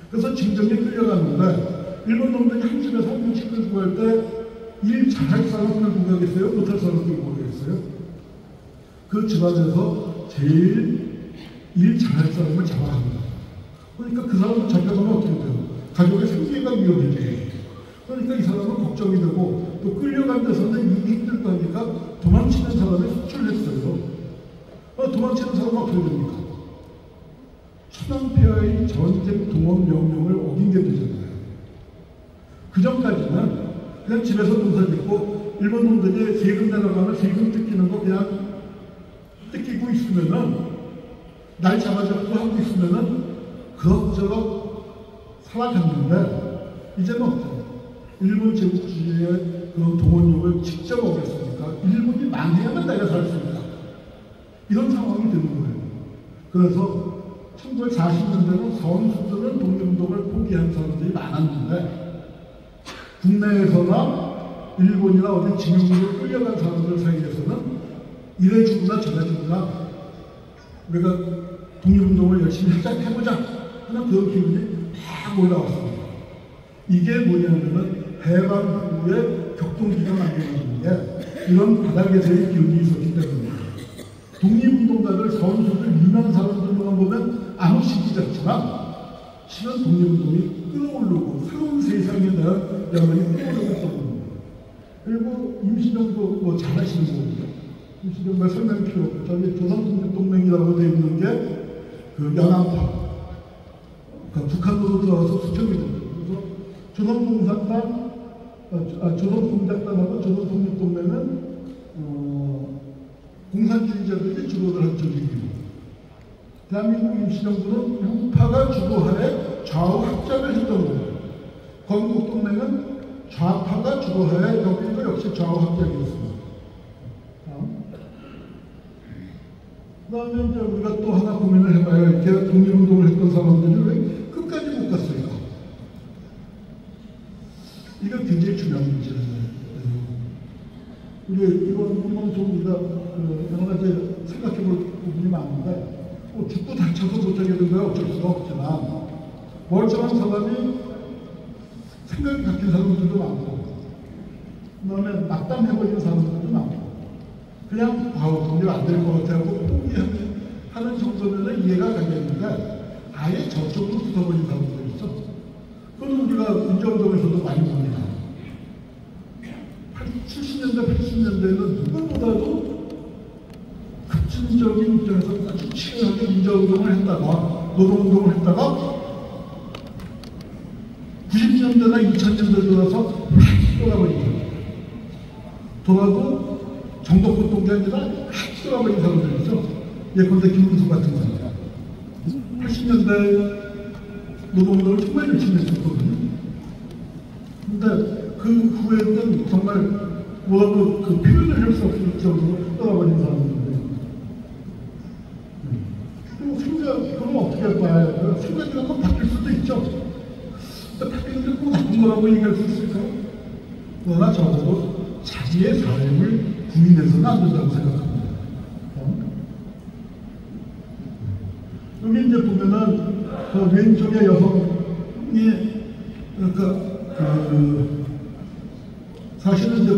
그래서 징정에 끌려갔는데 일본 놈들이 한 집에서 한 명씩 끌고 갈 때 일 잘할 사람 끌고 가겠어요? 못할 사람 끌고 가겠어요? 그 집안에서 제일 일 잘할 사람을 잡아갑니다. 그러니까 그 사람을 잡혀가면 어떻게 돼요? 가족의 생계가 위험해져요. 그러니까 이 사람은 걱정이 되고 또 끌려간 데서는 일이 힘들다니까 도망치는 사람을 속출했어요. 도망치는 사람은 어떻게 됩니까? 천황폐하의 전쟁 동원 명령을 어긴 게 되잖아요. 그 전까지는 그냥 집에서 농사 짓고 일본 놈들이 세금 내려가면 세금 뜯기는 거 그냥 뜯기고 있으면은 날 잡아잡고 하고 있으면은 그럭저럭 살아갔는데 이제는 어때요? 일본 제국주의의 그런 동원력을 직접 어겼으니까 일본이 망해야만 내가 살 수 있다. 이런 상황이 되는 거예요. 그래서 1940년대는 선수들은 독립운동을 포기한 사람들이 많았는데 국내에서나 일본이나 어디 징용으로 끌려간 사람들 사이에서는 이래 주구나 저래 주구나 우리가 독립운동을 열심히 시작해보자 하는 그런 기운이 막 올라왔습니다. 이게 뭐냐면은 해방 후에 격동기가 만들어지는 게 이런 바닥에서의 기운이 있었기 때문입니다. 독립운동가들, 선수들, 유명한 사람들만 보면 아무 시기지 않지만 실은 독립운동이 끌어오르고 새로운 세상에 대한 야망이 끌어오르고 있었던 겁니다. 그리고 임시정도 뭐 잘하시는 거고요. 임시정가 설명 필요 없고 저기 조선독립동맹이라고 되어 있는 게 그 연안파, 그러니까 북한으로 들어와서 수평이 됩니다. 그래서 조선공작단하고 조선독립동맹은 공산주의자들이 주도를 한 조직입니다. 대한민국 임시정부는 우파가 주도하에 좌우 합작을 했던 거예요. 건국동맹은 좌파가 주도하에 여기도 역시 좌우 합작이었습니다. 그 다음에 이제 우리가 또 하나 고민을 해봐요. 이렇게 독립운동을 했던 사람들이 왜 끝까지 못 갔을까? 이거 굉장히 중요한 문제예요. 이건 좀 우리가 여러 가지 생각해 볼 부분이 많은데, 뭐 죽고 다쳐서 못하게 된 거야 어쩔 수가 없지만, 멀쩡한 사람이 생각이 바뀐 사람들도 많고, 그 다음에 낙담해버린 사람들도 많고, 그냥 독립 안 될 것 같아서 포기하는 정도면 이해가 가겠는데, 아예 저쪽으로 붙어버린 사람들이 있어. 그건 우리가 민주운동에서도 많이 봅니다. 70년대, 80년대에는 누구보다도 급진적인 입장에서 아주 치열하게 민주운동을 했다가, 노동운동을 했다가, 90년대나 2000년대 들어서 돌아버리죠. 돌아도 정독 동계 아니라 돌아버린 사람들이죠. 예컨대 김문수 같은 사람. 80년대 노동운동을 정말 열심히 했었거든요. 근데 그 후에는 정말 뭐라고 그 표현을 할 수 없을 정도로 떠나버린 사람들인데. 그리고 그럼 어떻게 봐야 생각이라는 건 바뀔 수도 있죠. 바뀌는데 꼭 나쁜 거라고 얘기할 수 있을까요? 그러나 적어도 자기의 삶을 구인해서는 안 된다고 생각합니다. 여기 이제 보면은 그 왼쪽에 여성이 사실은 이제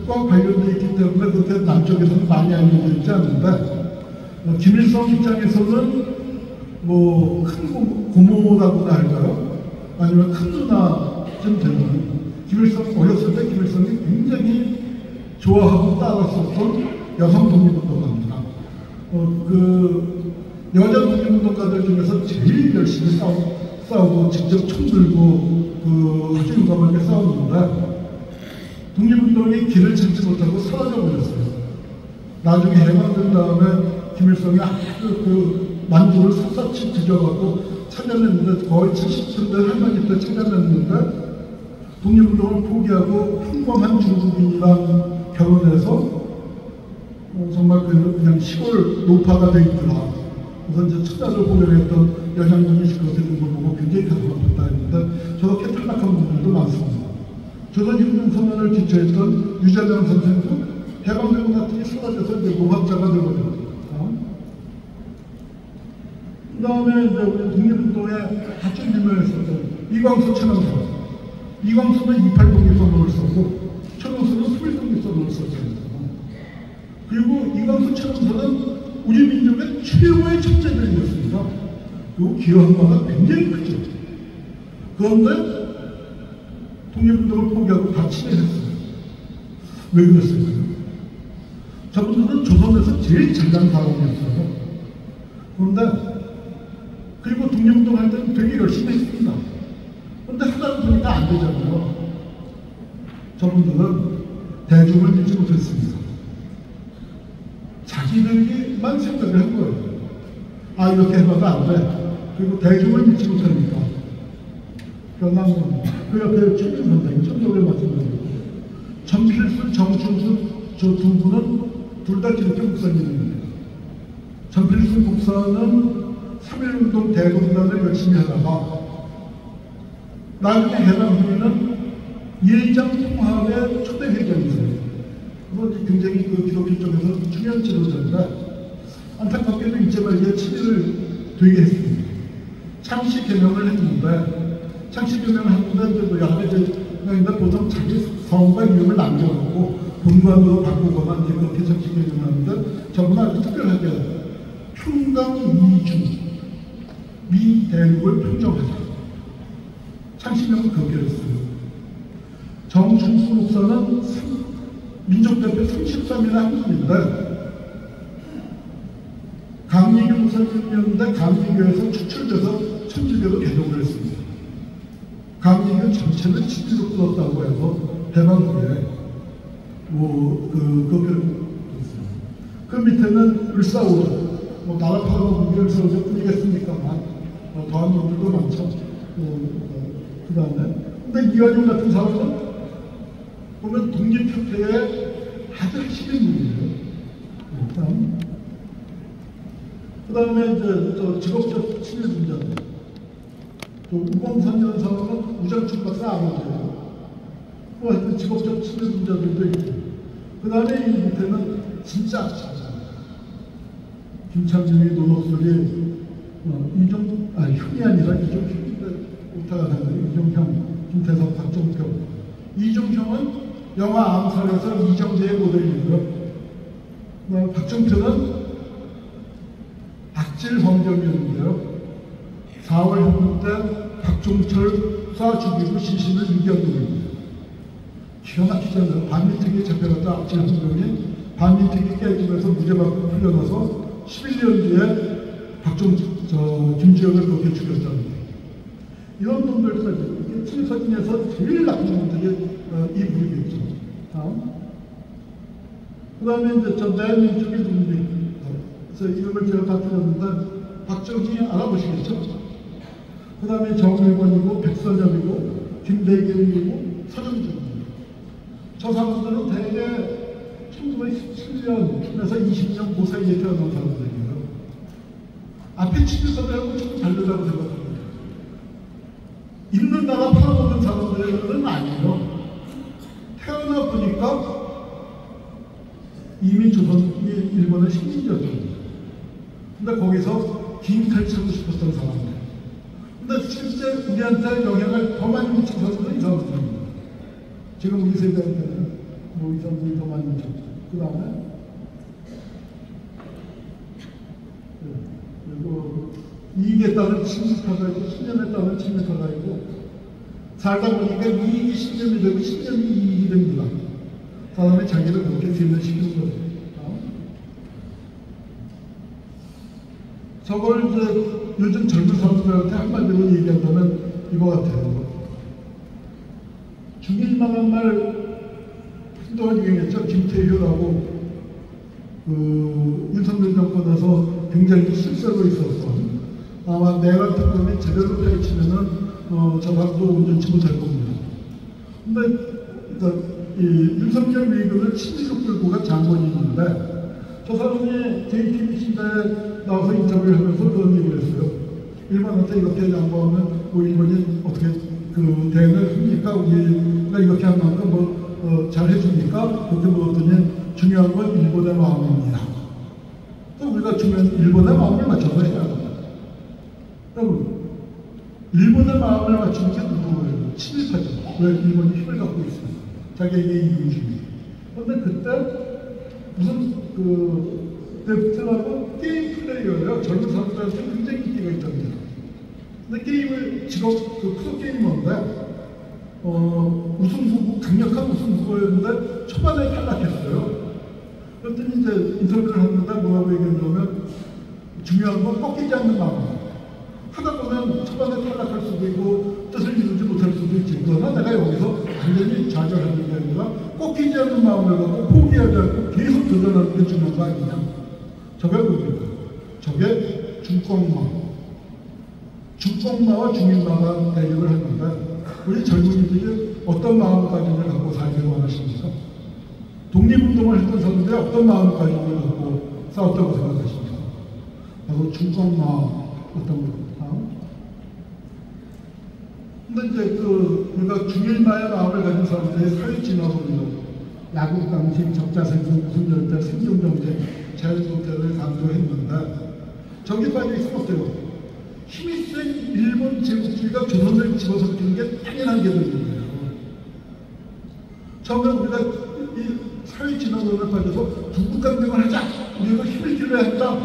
북과 관련되어 있기 때문에 그렇게 남쪽에서는 많이 알려져 있지 않는데, 김일성 입장에서는 뭐 큰 고모라고나 할까요? 아니면 큰 누나쯤 되는, 김일성 어렸을 때 김일성이 굉장히 좋아하고 따랐었던 여성 독립운동가입니다. 그 여자 독립운동가들 중에서 제일 열심히 싸우고 직접 총 들고 그 아주 용감하게 싸웠는데, 독립운동이 길을 찾지 못하고 사라져 버렸어요. 나중에 해방된 다음에 김일성이 그 만주를 샅샅이 뒤져갖고 찾아냈는데, 거의 70년대 할머니 때 찾아냈는데, 독립운동을 포기하고 평범한 중국인이랑 결혼해서 정말 그냥 시골 노파가 돼 있더라. 그래서 이제 처자를 보려했던 여장군이 그렇게 된 걸 보고 굉장히 가슴 아팠다 했는데, 저렇게 탈락한 분들도 많습니다. 조선혁명선언을 기초했던 유자병 선생도 해방되고 났더니 사라져서 이제 노학자가 되거든요. 그 다음에 이제 우리 독립운동에 아주 유명했었던 이광수 천황선. 이광수는 28 독립선언을 썼고, 천황선은 11 독립선언을 썼습니다. 그리고 이광수 천황선은 우리 민족의 최고의 천재들이었습니다. 그리고 기여한 바가 굉장히 크죠. 그런데 독립운동을 포기하고 다 친해졌어요. 왜 그랬을까요? 저분들은 조선에서 제일 잘난 사람이었어요. 그런데 그리고 독립운동 할 때는 되게 열심히 했습니다. 그런데 하다 보니까 안 되잖아요. 저분들은 대중을 믿지 못했습니다. 자기들만 생각을 한 거예요. 아, 이렇게 해봐도 안 돼. 그리고 대중을 믿지 못하니까. 그러나 그 옆에 최민 선생님, 천도를 말씀드리고, 전필수, 정충수 저 두 분은 둘 다 기독교 목사님입니다. 전필수 목사는 3.1운동 대동단을 열심히 하다가 나중에 해방 후에는 예의장 통합의 초대 회장이세요. 그건 굉장히 그 기독교 쪽에서 중요한 지도자인데, 안타깝게도 이제 말기에 치매를 되게 했습니다. 창시 개명을 했는데, 창시 개명을 했는데 여러 가지 보통 자기 성과 이름을 남겨놓고 본관으로 바꾸거나 이제 그렇게 정식을 정하는데 저는 아주 특별하게 평강 미주 미대륙을 평정하자. 창시명은 그렇게 했어요. 정충수 목사는 민족대표 33이나 한 분인데 강리교 목사님이었는데 강리교에서 추출돼서 천주교로 개종을 했습니다. 강리교 전체를 지지로 끌었다고 해서 대박 후에 그 밑에는 을사오죠. 나라 팔아먹은 을사오죠 뿐이겠습니까만 더한 놈들도 많죠. 그 다음에 근데 이완용 같은 사람은 보면 독립협회에 아주 핵심인 분이에요. 그 다음에 이제 직업적 친일분자들. 우범산이라는 사람은 우장춘 박사 아버지예요. 하여튼 직업적 친일분자들도 있고. 그 다음에 이 밑에는 진짜 김창진이 노노소리 흉이 아니라 이종형인데 오타가 되는 이종형, 김태석, 박종평. 이종형은 영화 암살에서 이정재의 모델이고요. 박종평은 악질 범죄였는데요. 4월 현무 때 박종철 쏴 죽이고 시신을 이겨놓습니다. 기가 막히잖아요. 반민특위 잡혀갔다 악질 범죄이 반민특위 깨지면서 무죄받고 풀려나서 11년 뒤에 김주영을 그렇게 죽였다는 거예요. 이런 놈들까지 친일사진에서 제일 나쁜 놈들이 이 부류겠죠. 그 다음에 이제 저 맨 쪽에 누군지 그래서 이름을 제가 다 들었는데 박정희 알아보시겠죠? 그 다음에 정일권이고 백선엽이고 김대겸이고 서정준이고 저 사람들은 대개 1917년에서 20년 그 사이에 태어난 사람들이에요. 앞에 친일사들하고 좀 다르다고 생각합니다. 있는 나라 팔아먹은 사람들은 아니에요. 태어나 보니까 이미 조선이 일본의 식민지였습니다. 근데 거기서 긴 칼치고 싶었던 사람들. 근데 실제 우리한테 영향을 더 많이 미친 사람들은 이 사람들입니다. 지금 우리 세대한테는 이 사람들이 더 많이 미쳤죠. 그 다음에 그리고 이익에 따른 침묵화가 있고 10년에 따른 침묵화가 있고 살다 보니까 이익이 10년이 되고 10년이 이익이 됩니다. 사람이 자기를 그렇게 세뇌시키는 거예요. 저걸 이제 요즘 젊은 사람들한테 한마디로 얘기한다면 이거 같아요. 중일망한 말 한동안 유행했죠. 김태효라고 윤석열 정권에서 굉장히 실세로 있었어. 아마 내각 특검이 제대로 파헤치면은 저 사람도 온전치 못할 겁니다. 근데 이 윤석열 미군을 친일로 끌고 간 장본이 있는데 저 사람이 JTBC 시대에 나와서 인터뷰를 하면서 그런 얘기를 했어요. 일본한테 이렇게 양보하면 일본이 어떻게 그 대응을 합니까? 우리가 이렇게 한 만큼 잘 해줍니까? 그렇게 물었더니 중요한 건 일본의 마음입니다. 또 우리가 일본의 마음을 맞춰서 해야 합니다. 여러분, 일본의 마음을 맞추는 게 누구예요? 친일파죠. 왜 일본이 힘을 갖고 있습니다. 자기에게 이익을 줍니다. 그런데 그때 무슨 베트남은 게임 플레이어예요. 젊은 사람들한테 굉장히 인기가 있답니다. 근데 게임을 직업 프로게이머인데 우승 후보, 강력한 우승 후보였는데 초반에 탈락했어요. 그랬더니 이제 인터뷰를 했는데 뭐라고 얘기했냐면 중요한 건 꺾이지 않는 마음. 하다 보면 초반에 탈락할 수도 있고 뜻을 이루지 못할 수도 있지. 그러나 내가 여기서 완전히 좌절하는 게 아니라 꺾이지 않는 마음을 갖고 포기하지 않고 계속 도전하는 게 중요한 거 아니냐. 저게 뭡니까? 저게 중공마와 중일마가 대립을 했는데 우리 젊은이들이 어떤 마음가짐을 갖고 살기를 원하십니까? 독립운동을 했던 사람들이 어떤 마음가짐을 갖고 싸웠다고 생각하십니까? 바로 중공마 어떤 거. 근데 이제 우리가 중일마의 마음을 가진 사람들이 사회 진화론이라고 야국 강식, 적자생존, 무슨열대, 생존경제, 자연동태를 강조했는데 저기 빠져 있으면 어때요? 힘이 센 일본 제국주의가 조선을 집어삼키는 게 당연한 게 되는 거예요. 처음에 우리가 이 사회 진화론에 빠져서 부부간병을 하자, 우리가 힘을 길러야 한다,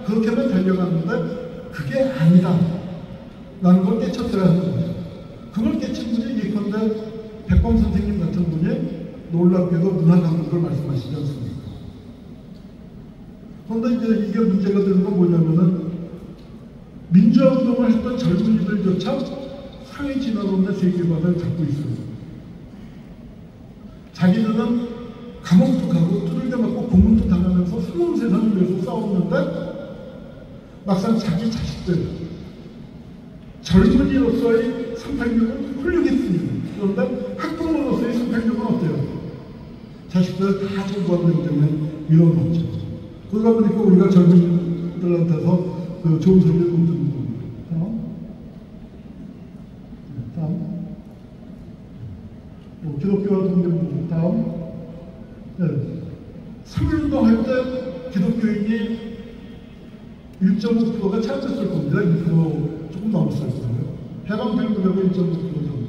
그렇게만 달려갔는데 그게 아니다 라는 걸 깨쳤어야 하는 거예요. 그걸 깨친 분이 예컨대 백범 선생님 같은 분이 놀랍게도 문화강국을 말씀하시지 않습니까? 그런데 이제 이게 문제가 되는 건 뭐냐면은 민주화운동을 했던 젊은이들조차 사회 진화론의 세계관을 갖고 있어요. 자기들은 감옥도 가고 두들겨 맞고 고문도 당하면서 새로운 세상을 위해서 싸웠는데 막상 자기 자식들, 젊은이로서의 386은 훌륭했습니다. 그런데 학부모로서의 386은 어때요? 자식들 다 정부하는 때문에 밀어넣죠. 그러다 보니까 우리가 젊은이들한테서 그 좋은 소리를 못 듣는 겁니다. 다음. 기독교와 동맹 다음. 네. 3.1운동 할 때 기독교인이 1.5%가 차지했을 겁니다. 2% 조금 넘었을 거예요. 해방된 무렵에 1.5% 정도.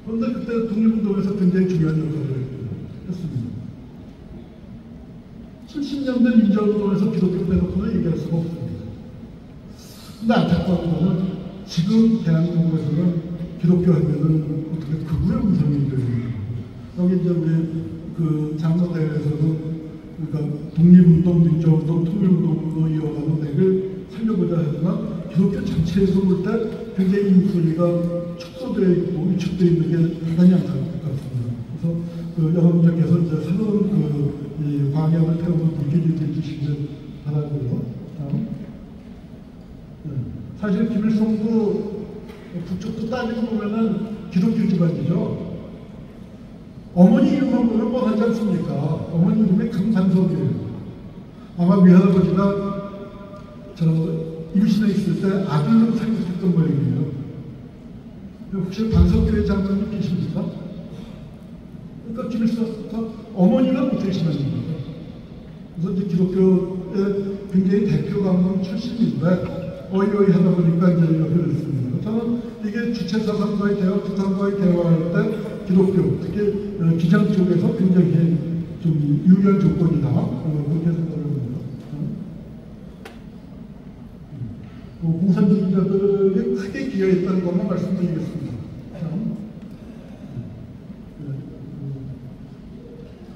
그런데 그때 독립운동에서 굉장히 중요한 역할을 했습니다. 70년대 민주화운동에서 기독교 빼놓고는 얘기할 수가 없습니다. 근데 안타까운 거는 지금 대한민국에서는 기독교 하면은 어떻게 극우의 음성이 되는 여기 이제 우리 그 장로대회에서도 그러니까 독립운동, 민주화운동, 통일운동으로 이어가는 맥을 살려보자 하지만 기독교 전체에서 볼 때 굉장히 이 목소리가 축소되어 있고 위축되어 있는 게 대단히 안타까울 것 같습니다. 그래서 그 여러분들께서 이제 새로운 이 광야를 태우는 불길이 되주시길 바라고요. 다음. 네. 사실 김일성도 북쪽도 따지고 보면은 기독교 집안이죠. 어머니 이름만 보면 뻔하지 않습니까? 어머니 이름이 강산석이에요. 아마 외할아버지가 저 임신해 있을 때 아들로 생각했던 모양이에요. 혹시 반석교회 장로님 계십니까? 그러니까 김일성가 어머니가 못되시는 겁니다. 그래서 이제 기독교의 굉장히 대표 강론 출신인데 어이어이 하다 보니까 이제 이렇게 됐습니다. 저는 이게 주체사상과의 대화, 부탄과의 대화할 때 기독교, 특히 기장 쪽에서 굉장히 좀 유리한 조건이다. 그렇게 생각을 합니다. 공산주의자들이 크게 기여했다는 것만 말씀드리겠습니다.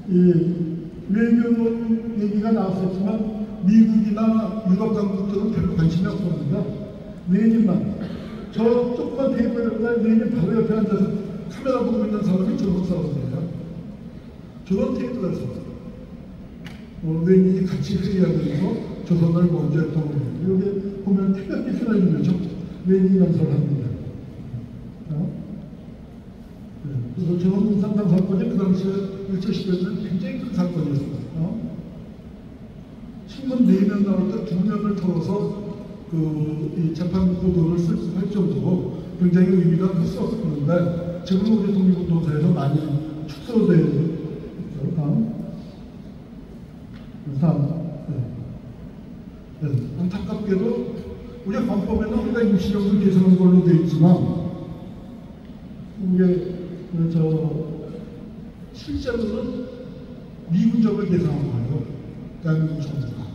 이 외교론 얘기가 나왔었지만 미국이나 유럽 강국들은 별로 관심이 없습니다. 레닌만 저 조그만 테이블에 레닌 바로 옆에 앉아서 카메라 보고 있는 사람이 조선 사람입니다. 저런 테이블에서 레닌이 같이 회의하면서 조선을 먼저 했던 겁니다. 여기 보면 태극기 휘날리면서 레닌 연설을 합니다. 그래서 조선 상당 사건이 그 당시에 일제시대에는 굉장히 큰 사건이었습니다. 신문 4면 나올 때 2면을 털어서 이 재판 보도를 할 정도로 굉장히 의미가 컸었는데 지금 우리 독립운동사에서 많이 축소되어 있죠. 다음. 네. 안타깝게도 우리 헌법에는 우리가 임시정부를 개선한 걸로 되어 있지만 이게 실제로는 미군정을 개선한 거예요. 대한민국 정부가.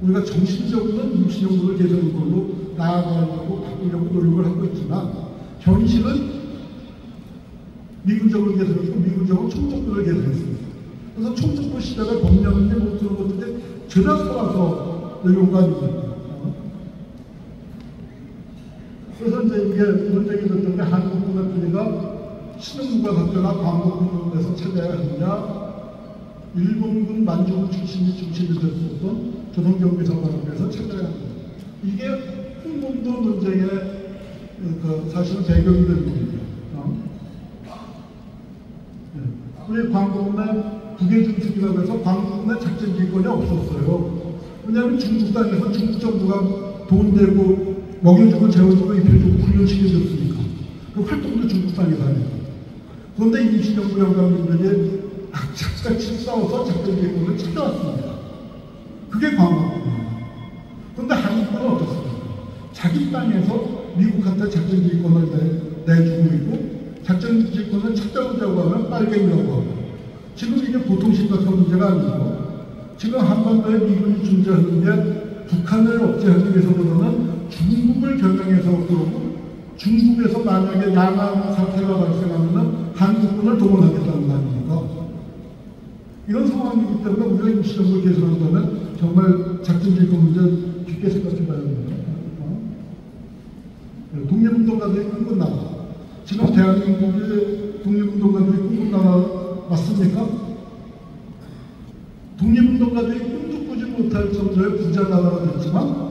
우리가 정신적으로는 임시정부를 개선한 걸로 나아가려고 바꾸려고 노력을 하고 있지만 현실은 미군정을 개선했고 미군정은 총독부를 개선했습니다. 그래서 총독부 시대가 법령인데 못 그런 것들이 전혀 살아서 용감입니다. 그래서 이제 이게 논쟁이 됐던 게 한국군합회의가 신흥국가 각자가 광복군에서 찾아야 하느냐, 일본군 만주군 출신이 중심이 됐었던 조선경비사관학교에서 찾아야 합니다. 이게 홍범도 논쟁의 사실은 배경이 된 겁니다. 우리 광복군의 국외중특이라고 해서 광복군의 작전 기권이 없었어요. 왜냐하면 중국 땅에서 중국 정부가 돈 대고 먹여주고 재워주고 입혀주고 훈련시켜줬으니까 그 활동도 중국 땅에서 하니까. 그런데 임시정부 영감님들이 악착같이 싸워서 작전 기권을 찾아왔습니다. 그게 광복군이에요. 그런데 한국군은 어떻습니까? 자기 땅에서 미국한테 작전 기권을 내주고 있고 작전 기권을 찾아오자고 하면 알겠냐고 하고. 지금 이게 보통 심각한 문제가 아니고 지금 한반도에 미군이 존재하는 게 북한을 억제하기 위해서보다는 중국을 겨냥해서 그러고 중국에서 만약에 양안 사태가 발생하면 한국군을 동원하겠다는 거 아닙니까? 이런 상황이기 때문에 우리가 임시정부를 개선한다면 정말 작전질권 문제 깊게 생각해 봐야 됩니다. 독립운동가들이 꿈꾼 나라. 지금 대한민국의 독립운동가들이 꿈꾼 나라 맞습니까? 독립운동가들이 꿈도 꾸지 못할 정도의 부자 나라가 됐지만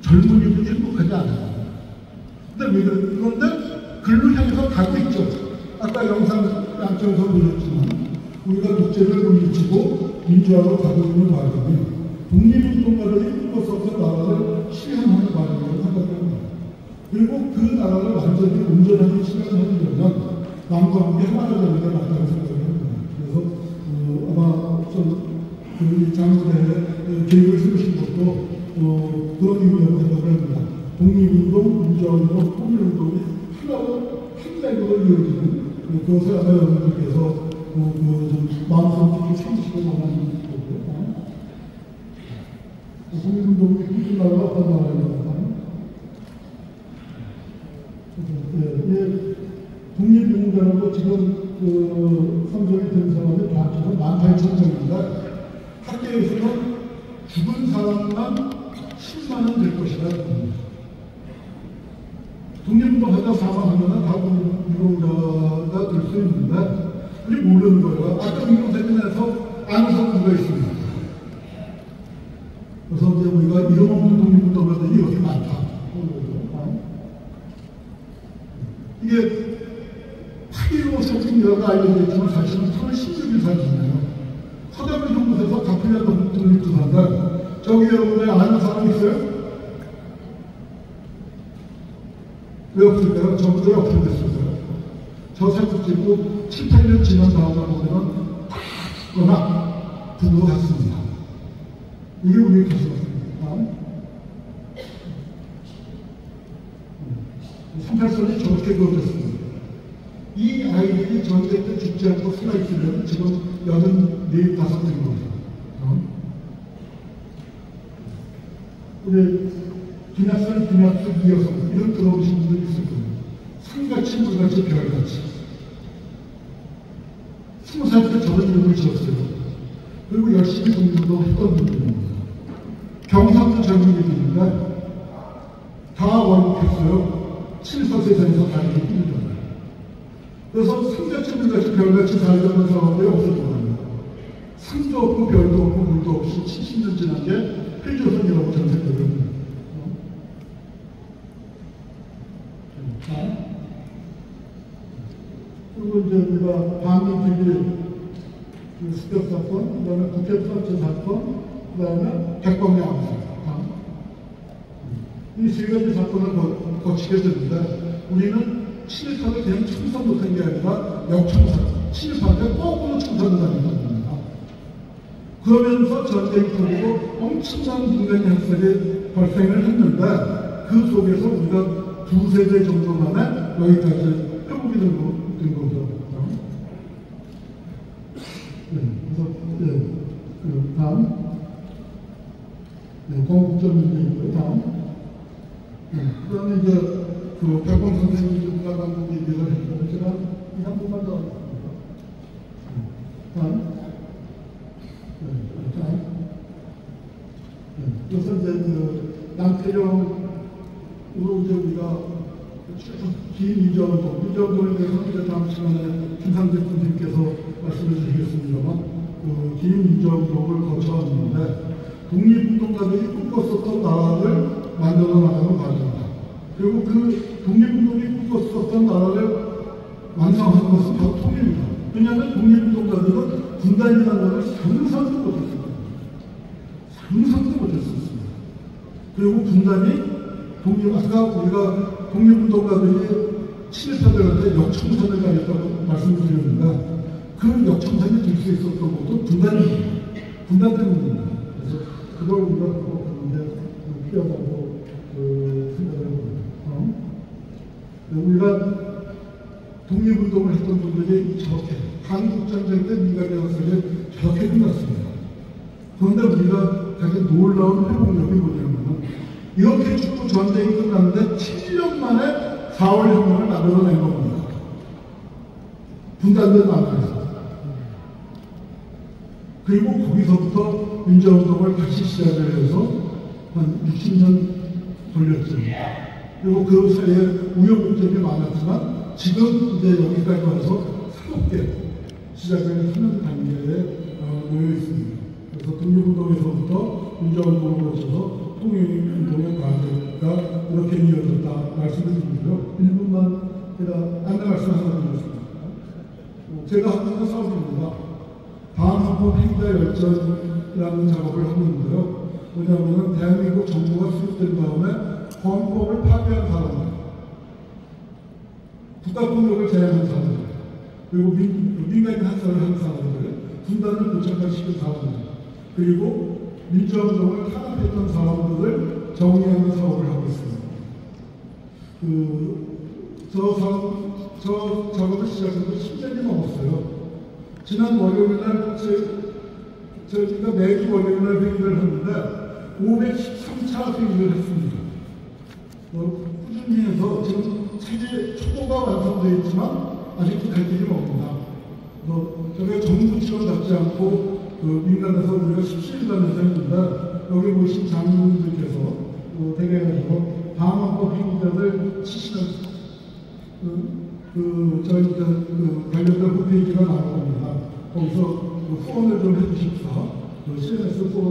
젊은이들이 행복하지 않아요. 그런데 글로 향해서 가고 있죠. 아까 영상 양쪽에서 보셨지만 우리가 독재를 물리치고 민주화로 가고 있는 과정이 독립운동가들이 꿈꿨었던 나라를 실현하는 과정이라고 생각합니다. 그리고 그 나라를 완전히 온전하게 실현하려면 남과 함께 하나가 되는 게 맞다고 생각합니다. 그래서 아마 그 장로대 계획을 세우신 것도 그런 의미라고 생각을 합니다. 독립운동, 민주화운동, 통일운동이 하나로 한 맥으로 이어지는 그것을 아마 여러분들께서 마음속에 참으시고 원하는 거고요. 독립운동이 꿈꾼 나라가 어떤 나라입니까? 독립운동자라고 지금 선정이 된 사람이 정확히는 18,000명인데 학계에서는 죽은 사람만 10만은 될 것이다. 독립운동하다 사망하면 다 독립운동자가 될 수 있는데 우리 모르는 거예요. 아까 민노선생님에서 아는 사람 누가 있습니다. 그래서 이제 우리가 이름 없는 독립운동가들이 이렇게 많다. 이게 8.15 사진이라고 알려져 있지만 사실은 3월 16일 사진이에요. 서대문 정부에서 가플리아 독립투사인데 저기 여러분들 아는 사람 있어요? 왜 없을까요? 저분들이 어떻게 됐을까요? 저 사진 찍고 7, 8년 지난 다음에 보면 다 죽거나 부부로 갔습니다. 이게 우리 가슴입니다. 38선이 저렇게 그어졌습니다. 이 아이들이 전쟁 때 죽지 않고 살아있으면 지금 85인 겁니다. 우리 김약선, 이여성 이런 들어오신 분들이 있을 겁니다. 산같이 물같이 별같이 20살 때 저런 이름을 지었어요. 그리고 열심히 독립운동 했던 분들입니다. 경상도 젊은이들인데 다 월북했어요. 7서세상에서 다니기 힘들잖아요. 그래서 산같이 물같이 별같이 살던 사람들이 없어졌거든요. 산도 없고 별도 없고 물도 없이 70년 지난 게 해조선이라고 저는 생각을 합니다. 그리고 이제 우리가 방송TV 습격 사건, 그 다음에 국회 프런트 사건, 그 다음에 백범의 암살. 이 세 가지 사건을 거치게 되는데 우리는 친일파를 그냥 청산 못한 게 아니라 역청산, 친일파한테 거꾸로 청산을 하는 겁니다. 그러면서 전쟁이 터지고 엄청난 인간의 학살이 발생을 했는데 그 속에서 우리가 두세 대 정도 만에 여기까지 회복이 된 거죠. 그래서 그 다음 건국절 문제이고요. 다음 그 다음에 이제 그 백범 선생님이 누가 방금 얘기를 했는데 제가 한 번만 더 하겠습니다. 다음 그래서 이제 그 양태령으로 이제 우리가 긴 이정돈에 대해서 이제 다음 시간에 김상재 선생님께서 말씀해 주시겠습니다만 그 긴 이정돈을 거쳐왔는데 독립운동가들이 꿈꿨었던 나라를 만들어 나가는 과정이다. 그리고 그 독립운동이 꿈꿨었던 나라를 완성하는 것은 바로 통일이다. 왜냐하면 독립운동가들은 분단이라는 것을 상상도 못했습니다. 상상도 못했었습니다. 그리고 분단이 아까 우리가 독립운동가들이 친일파들한테 역청산을 가겠다고 말씀드렸는데 그 역청산이 될 수 있었던 것도 분단입니다. 분단 때문입니다. 그래서 그걸 우리가 그런데 필요하다고 생각을 합니다. 우리가 독립운동을 했던 분들이 저렇게 한국전쟁 때 민간에 왔을 때 저렇게 끝났습니다. 그런데 우리가 가진 놀라운 회복력이 뭐냐면 이렇게 죽고 전쟁이 끝났는데 7년 만에 4월 혁명을 만들어낸 겁니다. 분단된 나라에서. 그리고 거기서부터 민주화운동을 다시 시작을 해서 한 60년 돌렸죠. 그리고 그 사이에 우여곡절이 많았지만 지금 이제 여기까지 와서 새롭게 시작을 하는 단계에 놓여 있습니다. 그래서 독립운동에서부터 민주화운동을 거쳐서 통일운동의 과제가 이렇게 이어졌다 말씀을 드리고요. 1분만 제가 안내 말씀 하나 드리겠습니다. 제가 하는 건 사업입니다. 반헌법 행자 열전이라는 작업을 하고 있는데요. 뭐냐면은 대한민국 정부가 수립된 다음에 헌법을 파괴한 사람들, 국가폭력을 제한한 사람들, 그리고 민간인 학살을 한 사람들, 분단을 도착시킨 사람들, 그리고 민주화운동을 탄압했던 사람들을 정리하는 사업을 하고 있습니다. 저 작업을 시작한 지 10년이 넘었어요. 지난 월요일날 저희가 매주 월요일날 회의를 하는데 513차 회의를 했습니다. 꾸준히 해서 지금 체제 초보가 완성되어 있지만 아직도 갈 길이 멉니다. 저희가 정부 지원받지 않고 민간에서 우리가 17일간에서 했는데 여기 모신 장로님들께서 대개가지고 방언법 행위자들 치시는 저희 관련된 홈페이지가 나올 겁니다. 거기서 후원을 좀 해주십사 CNS 후원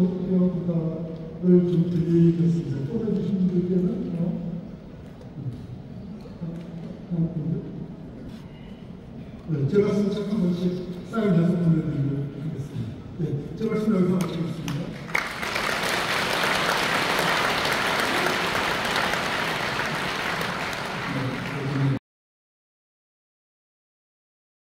부탁을 좀 드리겠습니다. 후원해주신 분들께는 네, 제가 쓴 책 한 번씩 사인해서 보내드리도록 하겠습니다. 네, 제 말씀 여기서 마치겠습니다.